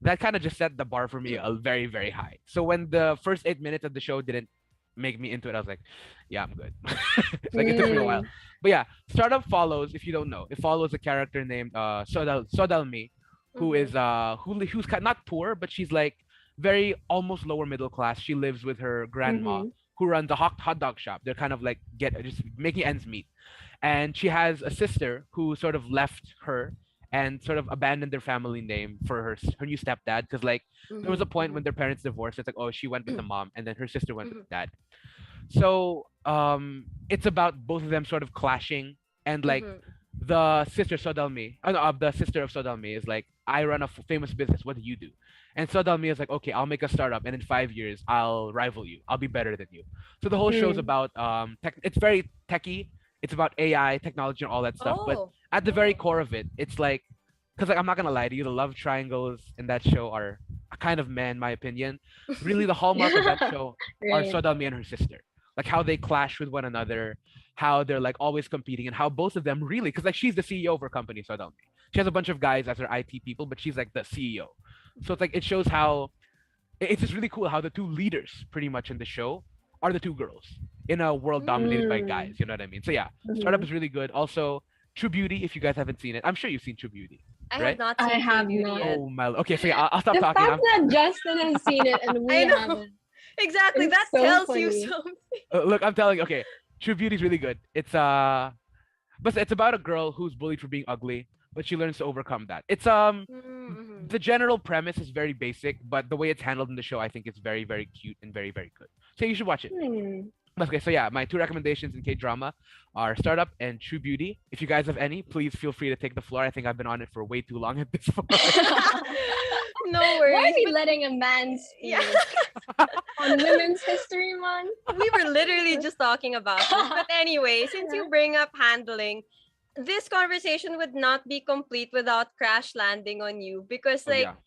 that kind of just set the bar for me a very very high. So when the first 8 minutes of the show didn't make me into it, I was like, yeah, I'm good. It's like it took me a while, Mm. but yeah, Startup follows. If you don't know, it follows a character named Sodalmi, who Mm-hmm. is not poor, but she's like very almost lower middle class. She lives with her grandma Mm-hmm. who runs a hot dog shop. They're kind of like get just making ends meet. And she has a sister who sort of left her and sort of abandoned their family name for her new stepdad because like there was a point Mm-hmm. when their parents divorced. It's like oh she went with the mom and then her sister went with Mm-hmm. the dad. So it's about both of them sort of clashing and like Mm-hmm. the sister Sodalmi, the sister of Sodalmi is like, I run a famous business. What do you do? And Sodalmi is like, okay, I'll make a startup, and in 5 years, I'll rival you. I'll be better than you. So the whole show's Mm. about it's very techy. It's about AI, technology, and all that stuff. But Oh. at the very core of it, it's like, because like I'm not gonna lie to you, the love triangles in that show are a kind of meh, in my opinion. Really, the hallmark of that show are Right. Sodalmi and her sister, like how they clash with one another, how they're like always competing and how both of them really because like she's the CEO of her company, so don't me. She has a bunch of guys as her IT people, but she's like the CEO. So it's like it shows how it's just really cool how the two leaders pretty much in the show are the two girls in a world dominated by Mm. guys. You know what I mean? So yeah, Startup Mm-hmm. is really good. Also, True Beauty, if you guys haven't seen it, I'm sure you've seen True Beauty, I have right? not I seen True have Beauty not. yet. Oh my. Okay, so yeah, I'll stop The talking. fact that Justin has seen it and we I know. haven't Exactly. is That so tells you funny. something. Look, I'm telling you. Okay, True Beauty is really good. But it's about a girl who's bullied for being ugly, but she learns to overcome that. Mm-hmm. The general premise is very basic, but the way it's handled in the show, I think it's very, very cute and very, very good. So you should watch it. Hmm. Okay, so yeah, my two recommendations in K drama are Startup and True Beauty. If you guys have any, please feel free to take the floor. I think I've been on it for way too long at this point. No Why are worries. we But letting a man yeah, speak on Women's History Month? we were literally just talking about this. But anyway, since you bring up handling, this conversation would not be complete without crash landing on you because Oh like yeah,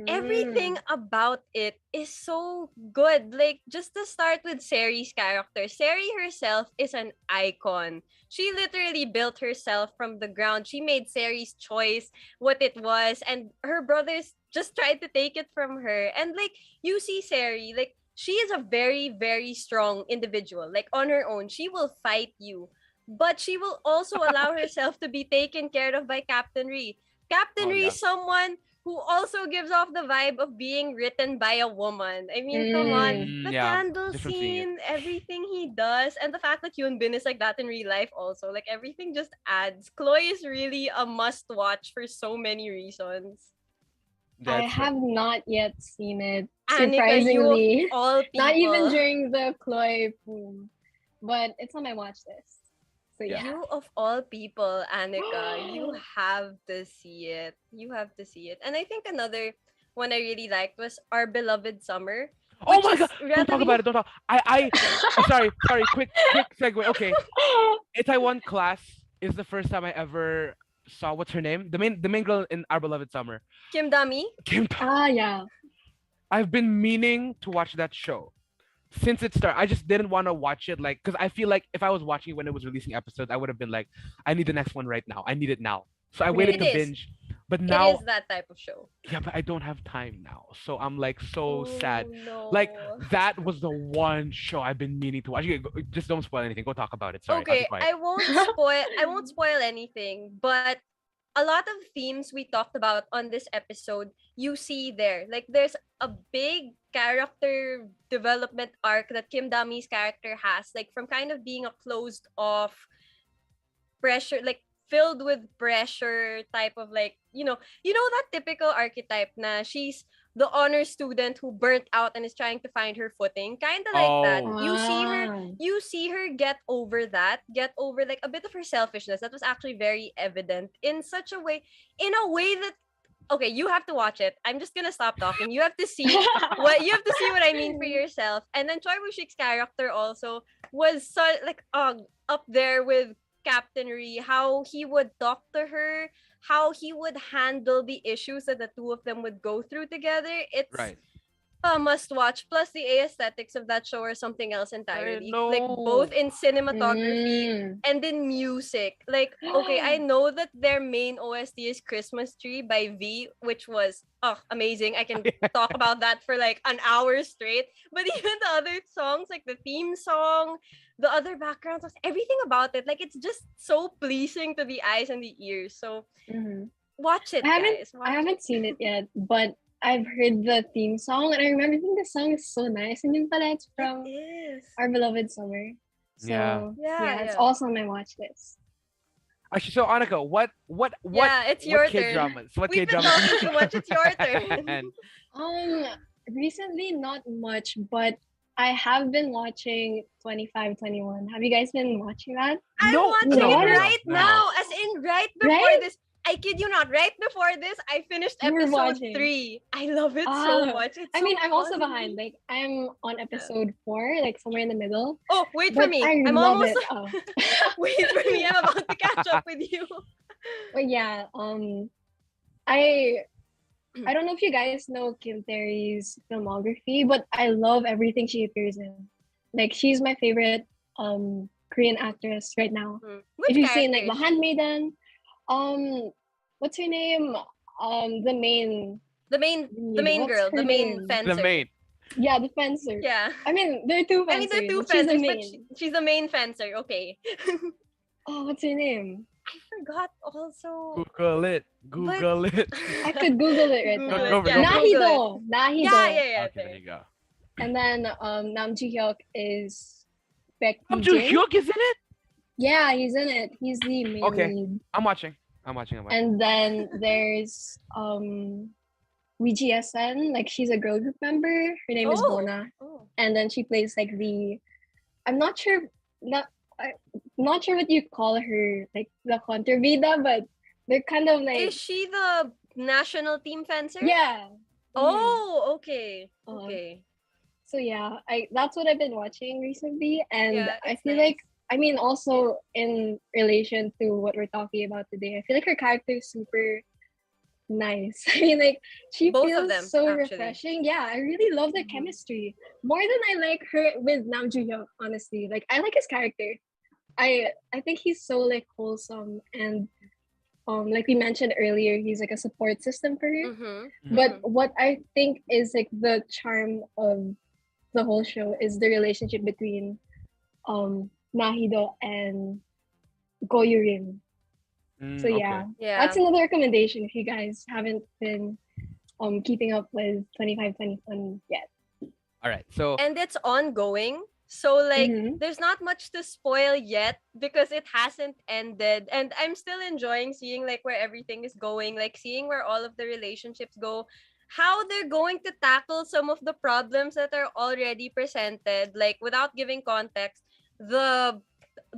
everything Mm. about it is so good. Like just to start with Sari's character, Sari herself is an icon. She literally built herself from the ground. She made Sari's choice what it was, and her brothers just tried to take it from her. And like you see Sari, like she is a very, very strong individual. Like on her own, she will fight you. But she will also allow herself to be taken care of by Captain Ree. Captain oh Ree yeah, is someone who also gives off the vibe of being written by a woman. I mean, come on. Mm. The yeah. candle Just from seeing it. scene, everything he does, and the fact that Yoon Bin is like that in real life also. Like everything just adds. Chloe is really a must watch for so many reasons. I That's right. have not yet seen it, Annika, you of surprisingly. all Not even people. during the Chloe boom, but it's on my watch list. So Yeah. yeah. You of all people, Annika, you have to see it. You have to see it. And I think another one I really liked was Our Beloved Summer, Oh which my is god! Don't talk readily about it. Don't talk. Sorry. Quick segue. Okay, Itaewon Class is the first time I ever saw what's her name? The main girl in Our Beloved Summer. Kim Dami. Kim. Ah, yeah. I've been meaning to watch that show since it started. I just didn't want to watch it like because I feel like if I was watching it when it was releasing episodes, I would have been like, I need the next one right now. I need it now. So I waited Right. It to is. binge. But It is now, that type of show. yeah, but I don't have time now. So I'm like so sad. Oh Like no. that was the one show I've been meaning to watch. Okay, just don't spoil anything. Go talk about it. Sorry, I'll be Okay, quiet. I won't spoil anything, but a lot of themes we talked about on this episode, you see there. Like there's a big character development arc that Kim Dami's character has, like from kind of being a closed off pressure, like filled with pressure type of like, that typical archetype na she's the honor student who burnt out and is trying to find her footing, kind of like that. Oh. You see her get over like a bit of her selfishness that was actually very evident in such a way, that, okay, you have to watch it. I'm just gonna stop talking. You have to see what I mean for yourself. And then Choi Woo-shik's character also was so like up there with Captain Ree, how he would talk to her, how he would handle the issues that the two of them would go through together. It's Right. a must watch. Plus the aesthetics of that show are something else entirely. Like know. both in cinematography and in music. Like, okay, I know that their main OST is Christmas Tree by V, which was amazing. I can talk about that for like an hour straight. But even the other songs, like the theme song, the other background songs, everything about it, like it's just so pleasing to the eyes and the ears. So watch it, guys. I haven't seen it yet, but I've heard the theme song, and I remember thinking the song is so nice, and yung pala it's from It is. Our Beloved Summer. So Yeah. it's also on my watch list. Actually, so Annika, what it's your kid turn. dramas? What We've kid been dramas? talking too much. It's your turn. Recently not much, but I have been watching 2521. Have you guys been watching that? I'm No, watching no, it no, right no. now, as in right before Right? this. I kid you not, right before this, I finished You were episode watching. 3. I love it so much. It's I mean, so I'm also funny. behind. Like, I'm on episode 4, like somewhere in the middle. Oh, wait But for me. I I'm love almost. it. Oh. Wait for me. I'm about to catch up with you. But yeah, I don't know if you guys know Kim Terry's filmography, but I love everything she appears in. Like, she's my favorite Korean actress right now. Which If you've seen like character The is she? Handmaiden, what's her name? The main The main what's girl, her the main name? fencer. The main. Yeah, the fencer. Yeah. I mean, there are two fencers. I mean, they're two but she's the fencers, but main. she's the main fencer. Okay. Oh, what's her name? I forgot also. Google it. Google it. I could Google it right Google now. it. Go for it, Yeah, go for it. Google Nahido. Yeah. Okay, there you go. And then Nam Ji Hyuk is Baek Nam Jin. Hyuk is in it? Yeah, he's in it. He's the main Okay. lead. I'm watching. And then there's WGSN, like she's a girl group member. Her name is Bona. Oh. And then she plays like I'm not sure what you call her, like the contravida, but they're kind of like Is she the national team fencer? yeah. Oh, okay. Uh-huh. Okay. So yeah, that's what I've been watching recently, and Yeah, I it's feel nice. like, I mean, also in relation to what we're talking about today, I feel like her character is super nice. I mean, like she Both of feels them, so actually. refreshing. Yeah, I really love their chemistry more than I like her with Nam Joo Hyuk. Honestly, like I like his character. I think he's so like wholesome, and like we mentioned earlier, he's like a support system for her. Mm-hmm. But what I think is like the charm of the whole show is the relationship between Nahido and Go Yurin. So yeah, that's another recommendation if you guys haven't been keeping up with 2521 yet. All right. So And it's ongoing. So like there's not much to spoil yet because it hasn't ended, and I'm still enjoying seeing like where everything is going, like seeing where all of the relationships go, how they're going to tackle some of the problems that are already presented, like without giving context, the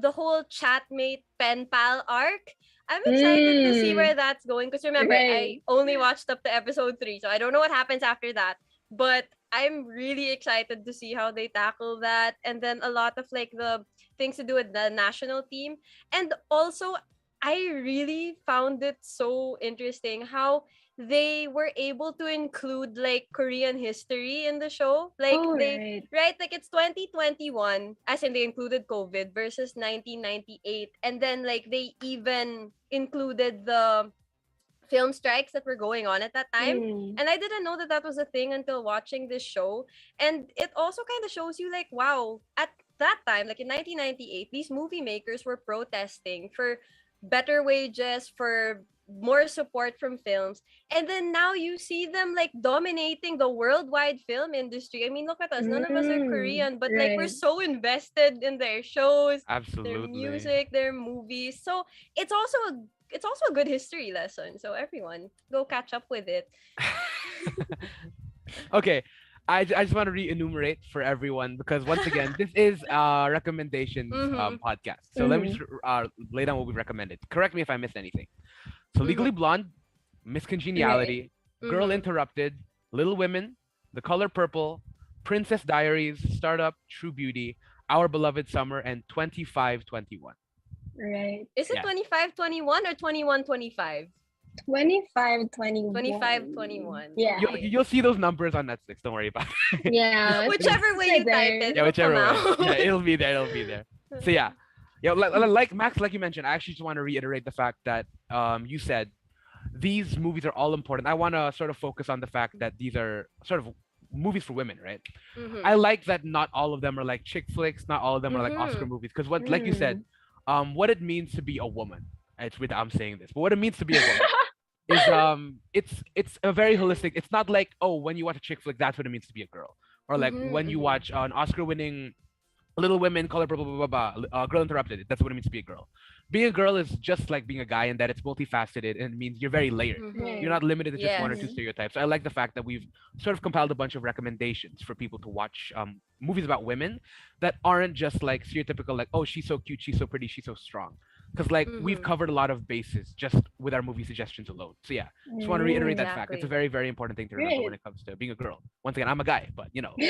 whole chatmate pen pal arc. I'm excited to see where that's going because remember, I only watched up to episode 3, so I don't know what happens after that. But I'm really excited to see how they tackle that. And then a lot of like the things to do with the national team. And also, I really found it so interesting how they were able to include like Korean history in the show. Like right, like it's 2021, as in they included COVID versus 1998. And then like they even included the film strikes that were going on at that time. And I didn't know that that was a thing until watching this show. And it also kind of shows you like, wow, at that time, like in 1998, these movie makers were protesting for better wages, for more support from films. And then now you see them like dominating the worldwide film industry. I mean, look at us. None of us are Korean, but like we're Right. so invested in their shows, their Absolutely. music, their movies. So it's also a good history lesson. So everyone, go catch up with it. Okay. I just want to re-enumerate for everyone because once again, this is a recommendations Mm-hmm. podcast. So let me Mhm. just lay down what we recommended. Correct me if I missed anything. So Mm-hmm. Legally Blonde, Miss Right. Congeniality, Girl Mm-hmm. Interrupted, Little Women, The Color Purple, Princess Diaries, Startup, True Beauty, Our Beloved Summer, and 2521. Right. Is it Yeah. 25-21 or 21-25? 25, 25, 21. 21. Yeah. Okay. You'll see those numbers on Netflix. Don't worry about it. Yeah. Whichever way right you type there. it, Yeah, it'll come whichever way. out. Yeah, it'll be there. It'll be there. So yeah, yeah. Like Max, like you mentioned, I actually just want to reiterate the fact that you said these movies are all important. I want to sort of focus on the fact that these are sort of movies for women, right? Mm-hmm. I like that not all of them are like chick flicks, not all of them are like Oscar Mm-hmm. movies. Because what, like you said, what it means to be a woman. It's with I'm saying this, but what it means to be a woman is it's a very holistic. It's not like, oh, when you watch a chick flick, that's what it means to be a girl, or like when you Mm-hmm. watch an Oscar-winning Little Women, Color Purple, blah, blah, blah, Girl Interrupted. That's what it means to be a girl. Being a girl is just like being a guy in that it's multifaceted and it means you're very layered. Mm-hmm. You're Right. not limited to just one or two Yes. Mhm. stereotypes. I like the fact that we've sort of compiled a bunch of recommendations for people to watch movies about women that aren't just like stereotypical, like, oh, she's so cute, she's so pretty, she's so strong. Because like we've Mm-hmm. covered a lot of bases just with our movie suggestions alone. So yeah, just want to reiterate that fact. It's a Exactly. very, very important thing to remember when Right. it comes to being a girl. Once again, I'm a guy, but you know, you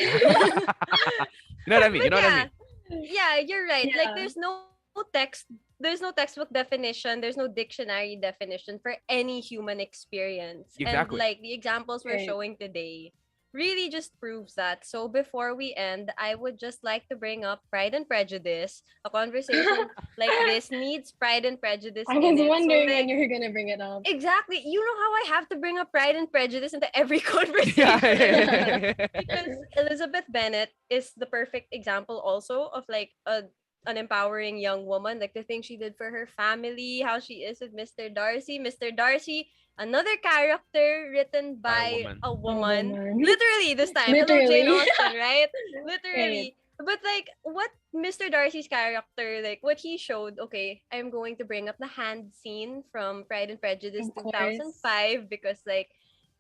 But know what I mean. You know what I yeah, mean. yeah, you're right. Like Yeah. there's no textbook definition, there's no dictionary definition for any human experience. And Exactly. like the examples we're Right. showing today really just proves that. So before we end, I would just like to bring up Pride and Prejudice. A conversation like this needs Pride and Prejudice I in was it. So wondering when like you were gonna bring it up. exactly, you know how I have to bring up Pride and Prejudice into every conversation. Yeah. Because Elizabeth Bennet is the perfect example also of like an empowering young woman, like the thing she did for her family, how she is with Mr. Darcy. Mr. Darcy, another character written By a by woman. a A woman. woman. Literally this time. Hello, Jane Literally. Austen, right? Right. Literally. But like what Mr. Darcy's character, like what he showed, okay, I'm going to bring up the hand scene from Pride and Prejudice Of course. 2005 because like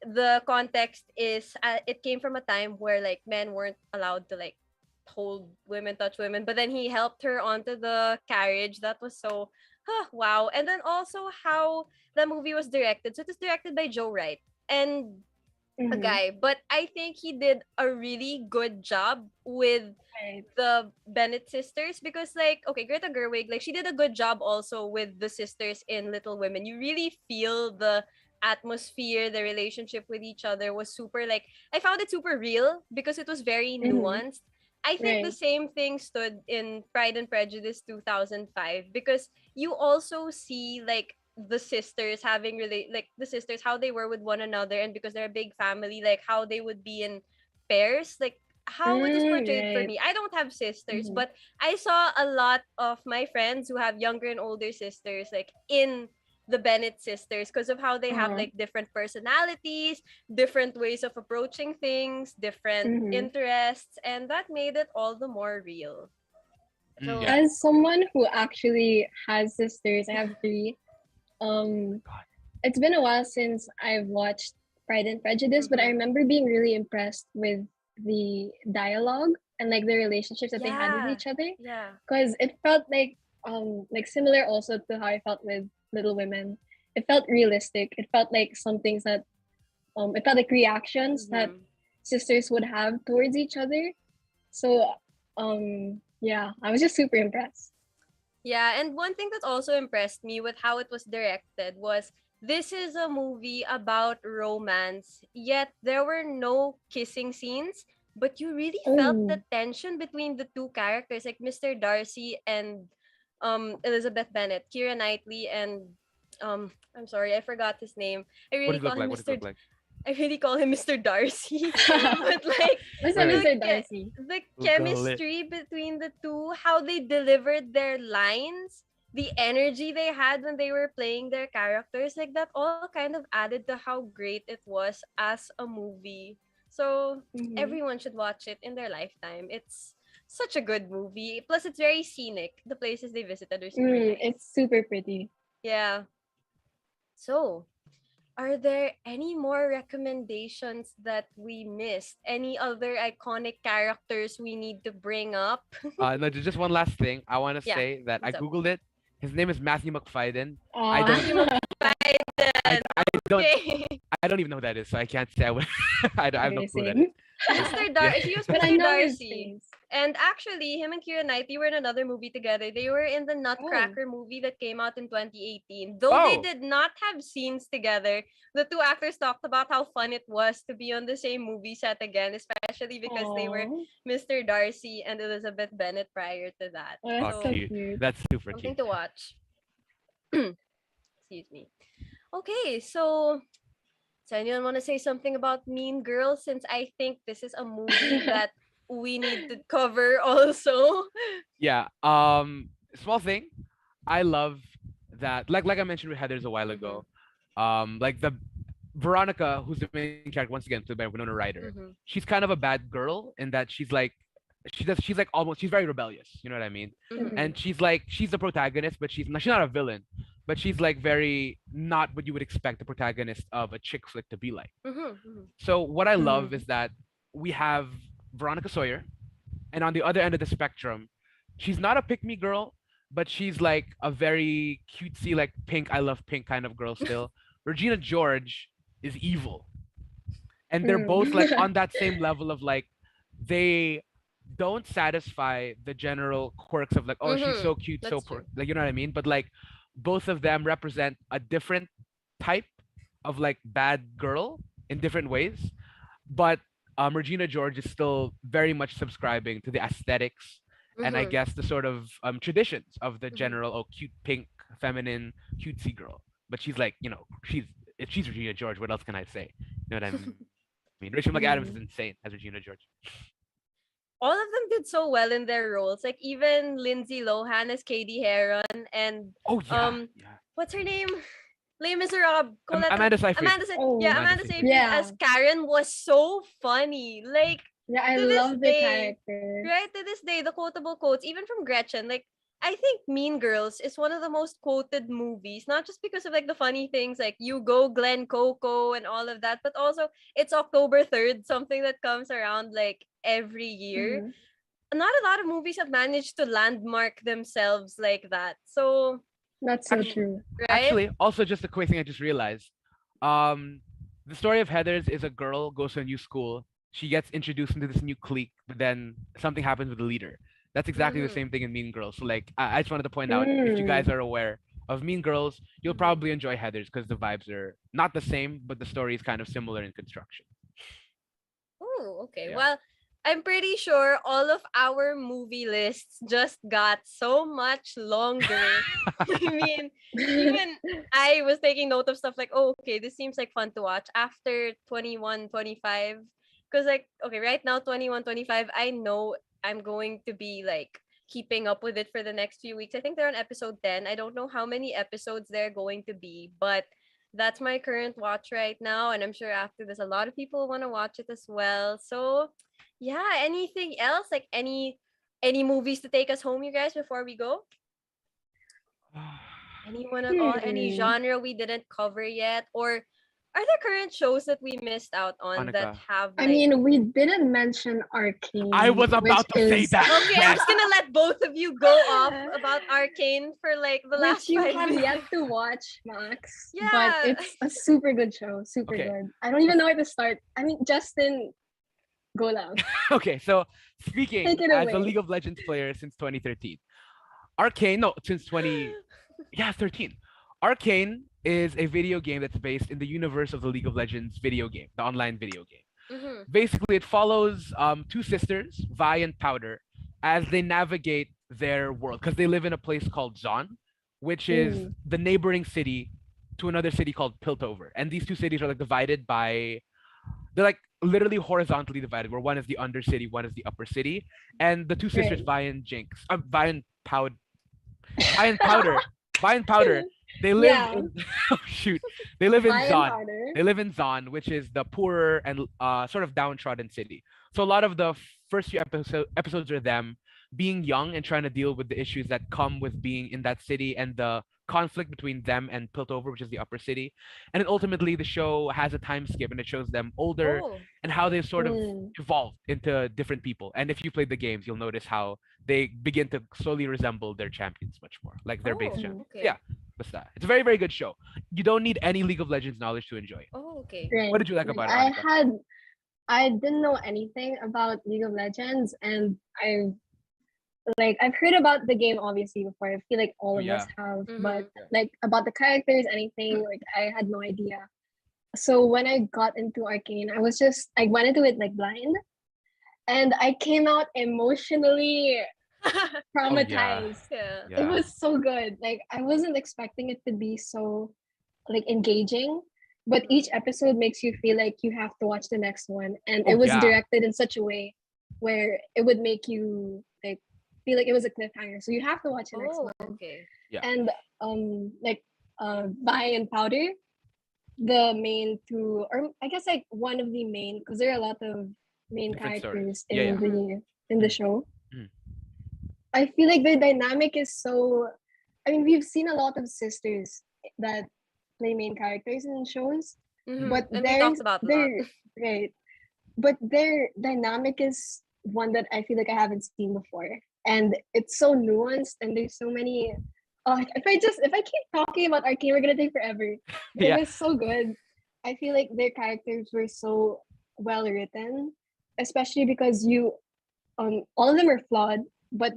the context is it came from a time where like men weren't allowed to like hold women, touch women, but then he helped her onto the carriage. That was so wow. And then also how the movie was directed. So it was directed by Joe Wright and a Mhm. guy, but I think he did a really good job with Right. the Bennett sisters because like okay, Greta Gerwig, like she did a good job also with the sisters in Little Women. You really feel the atmosphere, the relationship with each other was super like I found it super real because it was very Mhm. nuanced. I think the Right. same thing stood in Pride and Prejudice 2005 because you also see like the sisters having like the sisters how they were with one another and because they're a big family like how they would be in pairs like how it was portrayed for Right. me. I don't have sisters, Mhm. but I saw a lot of my friends who have younger and older sisters like in the Bennett sisters because of how they have Uh-huh. like different personalities, different ways of approaching things, different Mhm. interests, and that made it all the more real. So Yeah. As someone who actually has sisters, I have three. Um, God. it's been a while since I've watched Pride and Prejudice, but I mhm. remember being really impressed with the dialogue and like the relationships that they had with Yeah, each other, yeah. because it felt like similar also to how I felt with Little Women. It felt realistic. It felt like some things that it felt like reactions that Mhm. sisters would have towards each other. So yeah, I was just super impressed. Yeah, and one thing that also impressed me with how it was directed was this is a movie about romance, yet there were no kissing scenes, but you really felt the Oh, tension between the two characters, like Mr. Darcy and Elizabeth Bennet, Keira Knightley and I'm sorry, I forgot his name. I What really does it look call him like? What does it Mr. look like? I really call him Mr. Darcy. But like what's Wait, up, wait. the Mr. Darcy? the Google it. chemistry between the two, how they delivered their lines, the energy they had when they were playing their characters, like that all kind of added to how great it was as a movie. So Mm-hmm. everyone should watch it in their lifetime. It's such a good movie. Plus, it's very scenic. The places they visited are super nice. It's super pretty. Yeah. So, are there any more recommendations that we missed? Any other iconic characters we need to bring up? No, just one last thing. I want to Yeah. say that I What's up? googled it. His name is Matthew McFadden. I don't, Matthew I, McFadden. I don't, Okay. I don't even know who that is, so I can't say I would. I have no Okay, clue who that is. same. Mr. Yeah. He was But I Mr. know his Darcy. face. And actually, him and Keira Knightley were in another movie together. They were in the Oh. Nutcracker movie that came out in 2018. Though they Oh, did not have scenes together, the two actors talked about how fun it was to be on the same movie set again, especially because they were Oh, Mr. Darcy and Elizabeth Bennet prior to that. oh, that's so So, cute. cute. That's super something cute. to watch. Excuse me. Okay, so does anyone want to say something about Mean Girls? Since I think this is a movie that we need to cover also. Yeah. Small thing. I love that. Like I mentioned with Heather's a while Mm-hmm. ago. Like the Veronica, who's the main character, once again played by Winona Ryder. Mm-hmm. She's kind of a bad girl in that she's like almost she's very rebellious. You know what I mean? Mm-hmm. Mm-hmm. And she's the protagonist, but she's not a villain. But she's like very not what you would expect the protagonist of a chick flick to be like. Mm-hmm. So what I love Mm-hmm. is that we have Veronica Sawyer, and on the other end of the spectrum, she's not a pick me girl, but she's like a very cutesy, like pink, I love pink kind of girl still. Regina George is evil. And they're both like Mm. on that same level of like they don't satisfy the general quirks of like, oh, she's Mm-hmm. so cute, That's true. like you know what I mean? But like both of them represent a different type of like bad girl in different ways. But Regina George is still very much subscribing to the aesthetics and I Mm-hmm. guess the sort of traditions of the Mm-hmm. general oh cute pink feminine cutesy girl. But she's like she's if she's Regina George, what else can I say? You know what I mean? Rachel McAdams is Mm. insane as Regina George. All of them did so well in their roles. Like even Lindsay Lohan as Katie Heron and Oh yeah, yeah. what's her name? Les Miserables. Colette Amanda Seyfried. Oh, Amanda Amanda Seyfried Seyfried. as yeah. Karen was so funny. Like Yeah, I to this love the day, character. right? To this day, the quotable quotes, even from Gretchen, like I think Mean Girls is one of the most quoted movies, not just because of like the funny things like You Go Glen Coco and all of that, but also it's October 3rd, something that comes around like every year. Mm-hmm. Not a lot of movies have managed to landmark themselves like that. So, That's so Actually, true. right? also just a quick thing I just realized. Um, the story of Heather's is a girl goes to a new school. She gets introduced into this new clique, but then something happens with the leader. That's exactly the Mm-hmm. same thing in Mean Girls. So like, I just wanted to point out if you guys Mm. are aware of Mean Girls, you'll Mm-hmm. probably enjoy Heather's because the vibes are not the same, but the story is kind of similar in construction. Oh, okay. Yeah. Well, I'm pretty sure all of our movie lists just got so much longer. I mean, even I was taking note of stuff like, oh, okay, this seems like fun to watch after 21, 25. Because, like, okay, right now, 21, 25, I know I'm going to be like keeping up with it for the next few weeks. I think they're on episode 10. I don't know how many episodes they're going to be, but that's my current watch right now. And I'm sure after this, a lot of people want to watch it as well. So, yeah, anything else? Like any movies to take us home, you guys, before we go? Anyone at all? Any Hmm. genre we didn't cover yet? Or are there current shows that we missed out on that Monica. have I like mean, we didn't mention I Arcane, was which about to say is that. Okay, I'm Yes. just gonna let both of you go off about Arcane for like the last which you 5 have minutes. yet to watch, Max. But Yeah. it's a super good show, super Okay. good. I don't even know where to start. I mean, Justin, go loud. Okay, so Take speaking it as a away. League of Legends player since 2013, Arcane, no, since 13. Arcane is a video game that's based in the universe of the League of Legends video game, the online video game. Mhm. Basically, it follows two sisters, Vi and Powder, as they navigate their world because they live in a place called Zon, which is Mm. the neighboring city to another city called Piltover. And these two cities are like divided by they're like literally horizontally divided, where one is the undercity, one is the upper city. And the two sisters, Right. Vi and Jinx, Vi and Poud, Vi and Powder. Vi and Powder. They live Yeah. in oh, shoot. They live in Vi and Zon. Powder. They live in Zon, which is the poorer and sort of downtrodden city. So a lot of the first few episodes are them being young and trying to deal with the issues that come with being in that city and the conflict between them and Piltover, which is the upper city. And then ultimately the show has a time skip and it shows them older Oh. and how they've sort of Mm. evolved into different people. And if you played the games, you'll notice how they begin to slowly resemble their champions much more, like their base Oh, champions. okay. Yeah, that's that. It's a very, very good show. You don't need any League of Legends knowledge to enjoy it. Oh, okay. Right. What did you like Like, about it, Annika? I didn't know anything about League of Legends, and I've heard about the game obviously before. I feel like all Oh of us yeah. have, Mhm. but like about the characters, anything, like I had no idea. So when I got into Arcane, I went into it like blind, and I came out emotionally Oh yeah. traumatized. Yeah. It Yeah. was so good. Like I wasn't expecting it to be so like engaging, but each episode makes you feel like you have to watch the next one, and Oh it was yeah. directed in such a way where it would make you like feel like it was a cliffhanger, so you have to watch the next Oh, one. okay. Yeah. And Vi and Powder, the main two, or I guess like one of the main, because there are a lot of main Different stories. characters Yeah, yeah. in the Mm. show. Mm. I feel like the dynamic is so. I mean, we've seen a lot of sisters that play main characters in shows, Mhm. but And we talked about a lot. their right, but their dynamic is one that I feel like I haven't seen before, and it's so nuanced, and there's so many. If I keep talking about Arcane, we're gonna take forever. But it Yeah. was so good. I feel like their characters were so well written, especially because all of them are flawed, but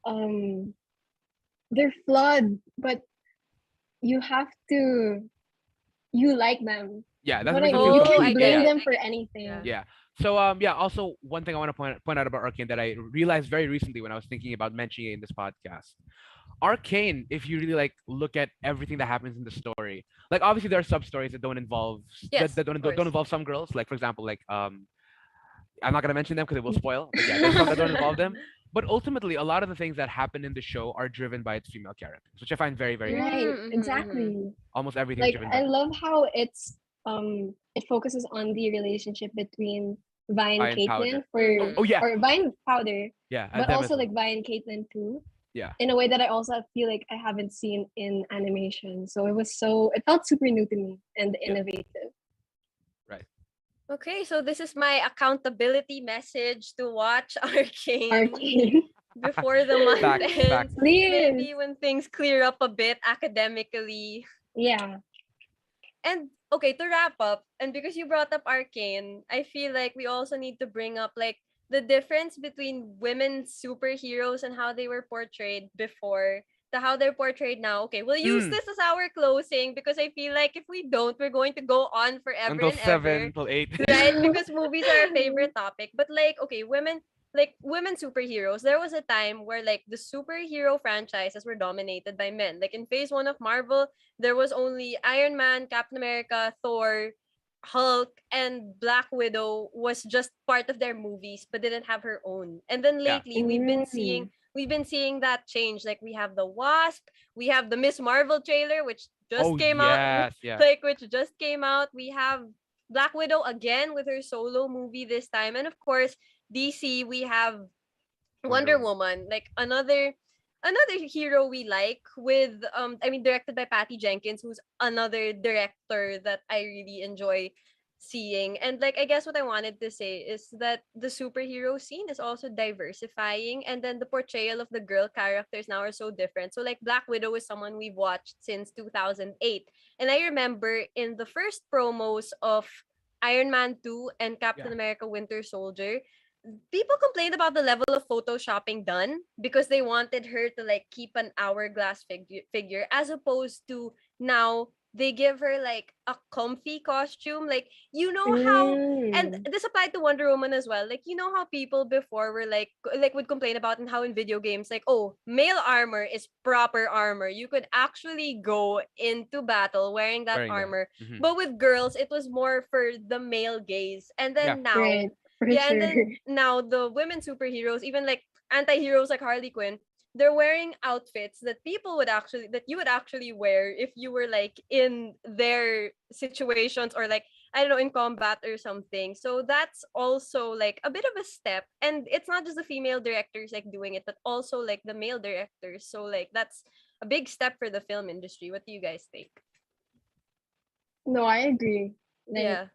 um they're flawed, but you have to you like them. Yeah, You know that's what what I makes them mean? feel You Oh, complete. I can't get Yeah, blame yeah. it. them I for get it. anything. Yeah. Yeah. So yeah, also one thing I want to point out about Arcane that I realized very recently when I was thinking about mentioning it in this podcast. Arcane, if you really like look at everything that happens in the story, like obviously there are sub stories that don't involve Yes, that of don't course. involve some girls. Like for example, like I'm not gonna mention them because it will spoil. But yeah, there's some that don't involve them. But ultimately, a lot of the things that happen in the show are driven by its female characters, which I find very, very interesting. Right, Mm-hmm, mm-hmm. exactly. Almost everything is Like driven by I them. love how it focuses on the relationship between Vi and Fire and Powder. Caitlyn Mm-hmm. Oh yeah, or Vi and Powder, yeah, but them also as well. like Vi and Caitlyn too, Yeah, in a way that I also feel like I haven't seen in animation. So it felt super new to me and yeah, innovative. right. Okay, so this is my accountability message to watch Arcane Arcane. before the month Facts, facts. ends. Please. Maybe when things clear up a bit academically. Yeah. And okay, to wrap up, and because you brought up Arcane, I feel like we also need to bring up like the difference between women superheroes and how they were portrayed before to how they're portrayed now. Okay, we'll use Mm. this as our closing because I feel like if we don't, we're going to go on forever Until and ever. 7, till 8. Right? Because movies are our favorite topic. But like, okay, women superheroes, there was a time where like the superhero franchises were dominated by men. Like in phase one of Marvel, there was only Iron Man, Captain America, Thor, Hulk, and Black Widow was just part of their movies, but didn't have her own. And then Yeah. lately we've been seeing that change. Like we have the Wasp, we have the Miss Marvel trailer, which just Oh came out, yes, yeah. which just came out. We have Black Widow again with her solo movie this time. And of course, DC, we have Wonder Wonder Woman. Woman, like another hero we like with directed by Patty Jenkins, who's another director that I really enjoy seeing. And like I guess what I wanted to say is that the superhero scene is also diversifying, and then the portrayal of the girl characters now are so different. So like Black Widow is someone we've watched since 2008. And I remember in the first promos of Iron Man 2 and Captain Yeah. America Winter Soldier, people complained about the level of photoshopping done because they wanted her to like keep an hourglass figure as opposed to now they give her like a comfy costume, like you know how. And Mm. this applied to Wonder Woman as well. Like you know how people before were like would complain about and how in video games like, oh, male armor is proper armor, you could actually go into battle wearing that Wearing that. armor. Mhm. But with girls it was more for the male gaze. And Yeah. then now, Right. For yeah, and sure. then now the women superheroes, even like anti-heroes like Harley Quinn, they're wearing outfits that you would actually wear if you were like in their situations, or like, I don't know, in combat or something. So that's also like a bit of a step. And it's not just the female directors like doing it, but also like the male directors. So like that's a big step for the film industry. What do you guys think? No, I agree. Like, Yeah.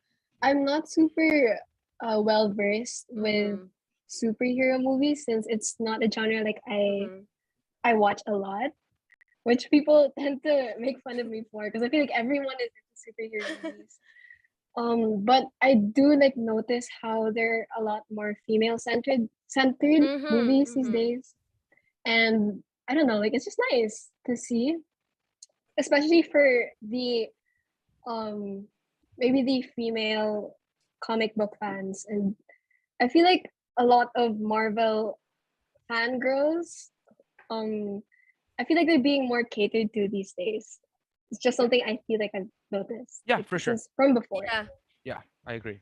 I'm not super well versed with Mm-hmm. superhero movies since it's not a genre like Mm-hmm. I watch a lot, which people tend to make fun of me for because I feel like everyone is into superhero movies. But I do like notice how there are a lot more female centered Mm-hmm. movies these Mm-hmm. days, and I don't know, like it's just nice to see, especially for the um maybe the female comic book fans. And I feel like a lot of Marvel fangirls, um I feel like they're being more catered to these days. It's just something I feel like I've noticed Yeah, like for sure. since from before. Yeah. Yeah, I agree.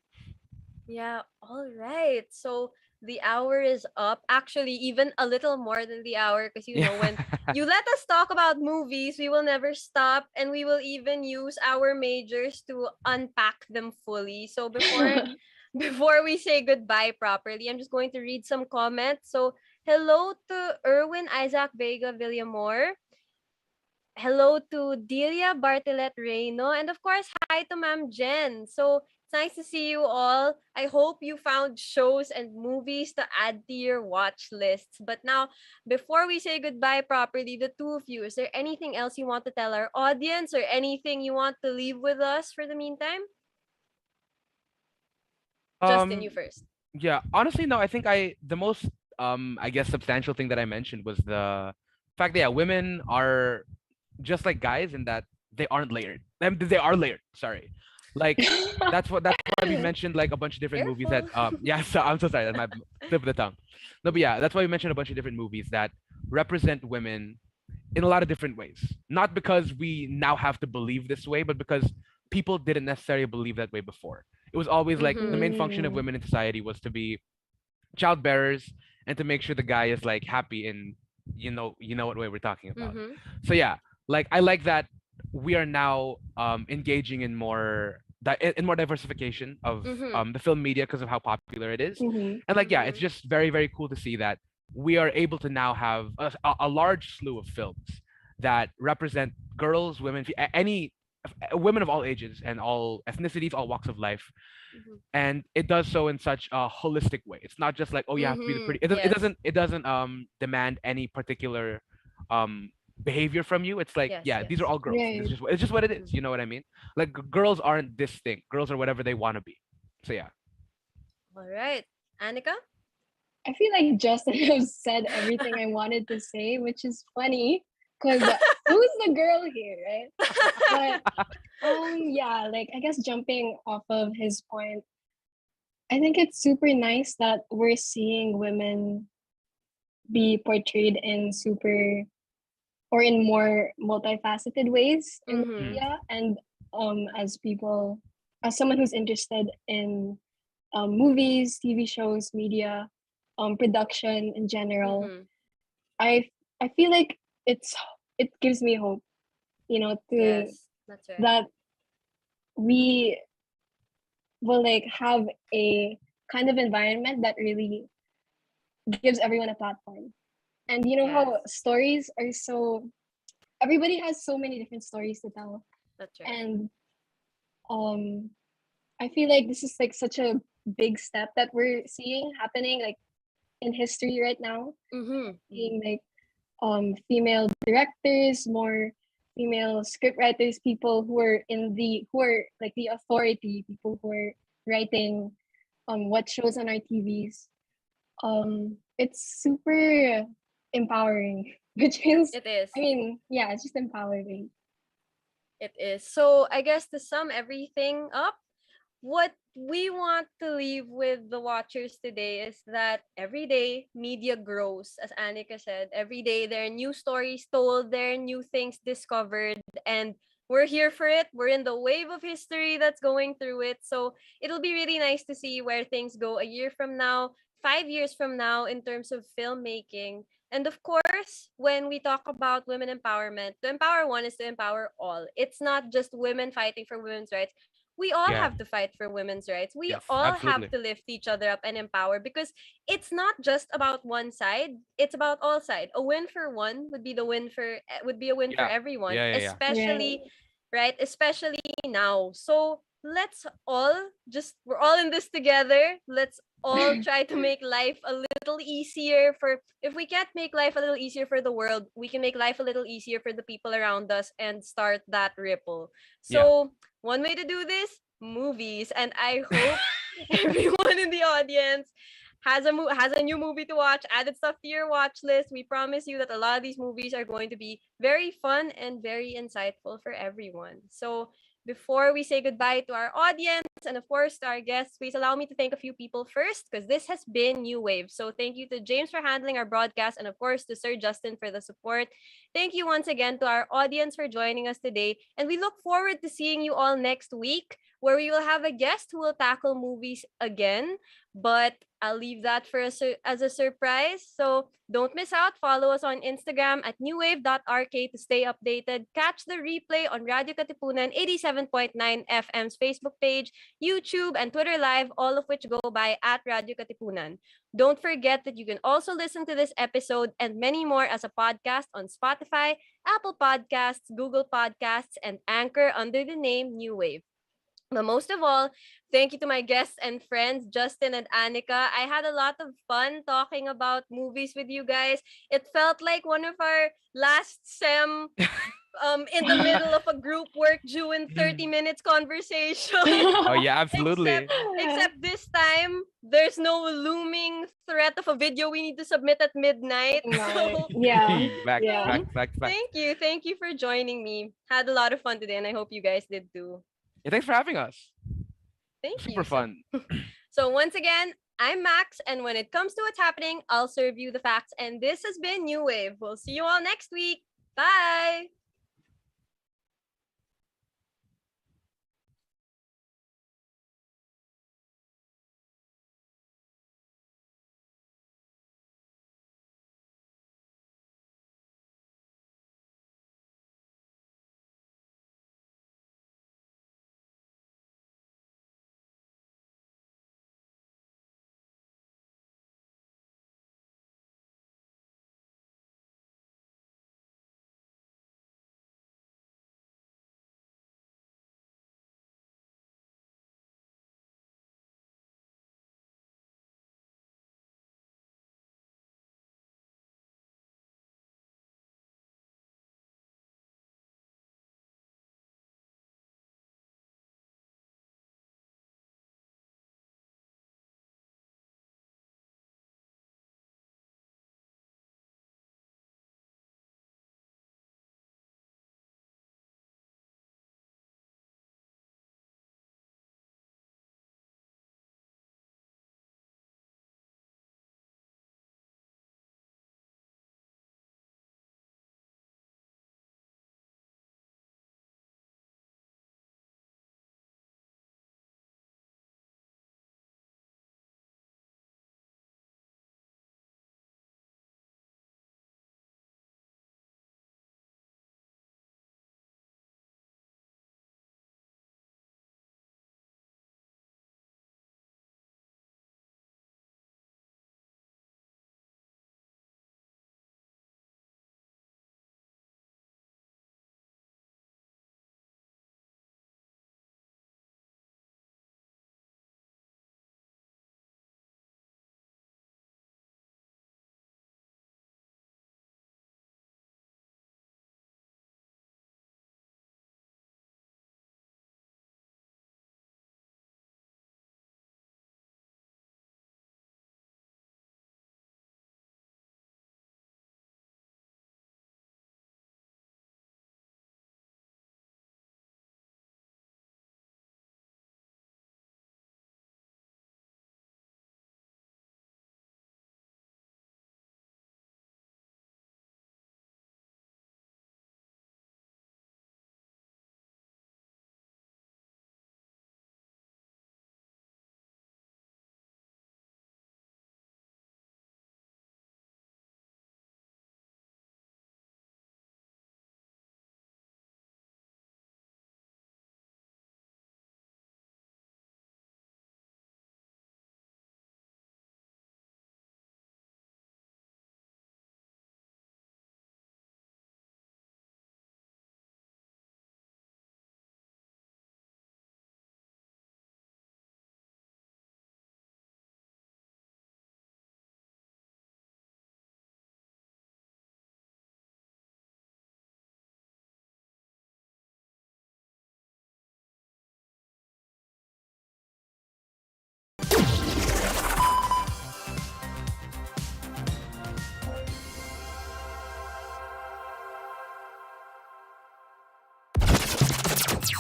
Yeah, all right. So the hour is up. Actually, even a little more than the hour, because you Yeah. know, when you let us talk about movies, we will never stop, and we will even use our majors to unpack them fully. So before before we say goodbye properly, I'm just going to read some comments. So hello to Erwin Isaac Vega Villamor. Hello to Delia Bartelet Reyno, and of course, hi to Ma'am Jen. So it's nice to see you all. I hope you found shows and movies to add to your watch lists. But now, before we say goodbye properly, the two of you, is there anything else you want to tell our audience, or anything you want to leave with us for the meantime? Justin, you um first. yeah, honestly, no, I think the most I guess substantial thing that I mentioned was the fact that, yeah, women are just like guys in that they aren't layered. They are layered. Sorry, like that's why we mentioned like a bunch of different movies that Careful. yeah. So I'm so sorry. That's my slip of the tongue. No, but yeah, that's why we mentioned a bunch of different movies that represent women in a lot of different ways. Not because we now have to believe this way, but because people didn't necessarily believe that way before. It was always like the Mm-hmm. main function of Mm, women in society was to be child bearers and to make sure the guy is like happy in you know what way we're talking about. Mm-hmm. So yeah, like I like that we are now engaging in in more diversification of Mm-hmm. the film media because of how popular it is. mm-hmm. And like, yeah, it's Mm-hmm. just very very cool to see that we are able to now have a large slew of films that represent girls, women, any women of all ages and all ethnicities, all walks of life, and it does so in such a holistic way. It's not just like, oh, you have to be the Mm-hmm. pretty. It Yes. doesn't demand any particular behavior from you. It's like, Yes. yeah, these are Yes. all girls. Right. It's just what it is. Mm-hmm. You know what I mean? Like girls aren't this thing. Girls are whatever they want to be. So yeah. All right. Annika? I feel like Justin has said everything I wanted to say, which is funny because who's the girl here, right? But yeah, like I guess jumping off of his point, I think it's super nice that we're seeing women be portrayed in super or in more multifaceted ways in Mm-hmm. Mm, media. And as people, as someone who's interested in movies, TV shows, media, production in general, Mm-hmm. I I feel like it gives me hope, to Yes, that's right. that we will like have a kind of environment that really gives everyone a platform. And you know Yes, how stories are so everybody has so many different stories to tell. that's right. And um I feel like this is like such a big step that we're seeing happening like in history right now. Mm-hmm. Seeing like female directors, more female script writers, people who are like the authority, people who are writing what shows on our TVs. It's super empowering, which is It is. I mean, yeah, it's just empowering. It is. So I guess to sum everything up, what we want to leave with the watchers today is that every day media grows, as Annika said. Every day there are new stories told, there are new things discovered, and we're here for it. We're in the wave of history that's going through it. So it'll be really nice to see where things go a year from now. 5 years from now in terms of filmmaking. And of course, when we talk about women empowerment, to empower one is to empower all. It's not just women fighting for women's rights. We all Yeah. have to fight for women's rights. We Yes. all have Absolutely. to lift each other up and empower, because it's not just about one side, it's about all sides. A win for one would be would be a win for Yeah. everyone, Yeah. Yeah. Yeah. Right. especially right, especially now. So let's all just, we're all in this together. Let's all try to make life a little easier for, if we can't make life a little easier for the world, we can make life a little easier for the people around us and start that ripple. Yeah. So one way to do this, movies. And I hope everyone in the audience has a new movie to watch, added stuff to your watch list. We promise you that a lot of these movies are going to be very fun and very insightful for everyone. So before we say goodbye to our audience and of course to our guests, please allow me to thank a few people first, because this has been New Wave. So thank you to James for handling our broadcast, and of course to Sir Justin for the support. Thank you once again to our audience for joining us today, and we look forward to seeing you all next week, where we will have a guest who will tackle movies again, but I'll leave that for as a surprise. So don't miss out. Follow us on Instagram at newwave.rk to stay updated. Catch the replay on Radio Katipunan 87.9 FM's Facebook page, YouTube, and Twitter Live, all of which go by at Radio Katipunan. Don't forget that you can also listen to this episode and many more as a podcast on Spotify, Apple Podcasts, Google Podcasts, and Anchor under the name New Wave. But most of all, thank you to my guests and friends, Justin and Annika. I had a lot of fun talking about movies with you guys. It felt like one of our last sem in the middle of a group work due in 30 minutes conversation. Oh yeah. except Absolutely. except this time there's no looming threat of a video we need to submit at midnight. Right. So Yeah. Facts. Yeah. Facts. Facts. Facts. thank you for joining me. Had a lot of fun today, and I hope you guys did too. Yeah, thanks for having us. Thank Super you. So fun. So once again, I'm Max, and when it comes to what's happening, I'll serve you the facts. And this has been New Wave. We'll see you all next week. Bye.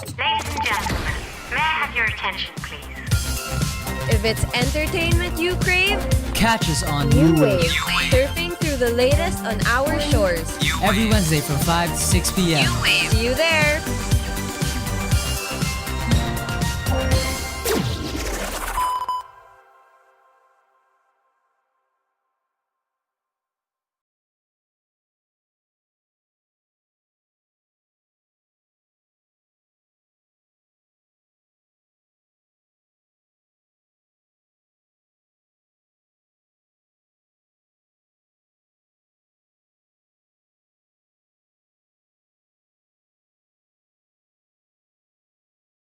Ladies and gentlemen, may I have your attention, please? If it's entertainment you crave, Catch us on New New Wave. Wave. Surfing through the latest on our shores. Every Wednesday from 5 to 6 p.m. See you there.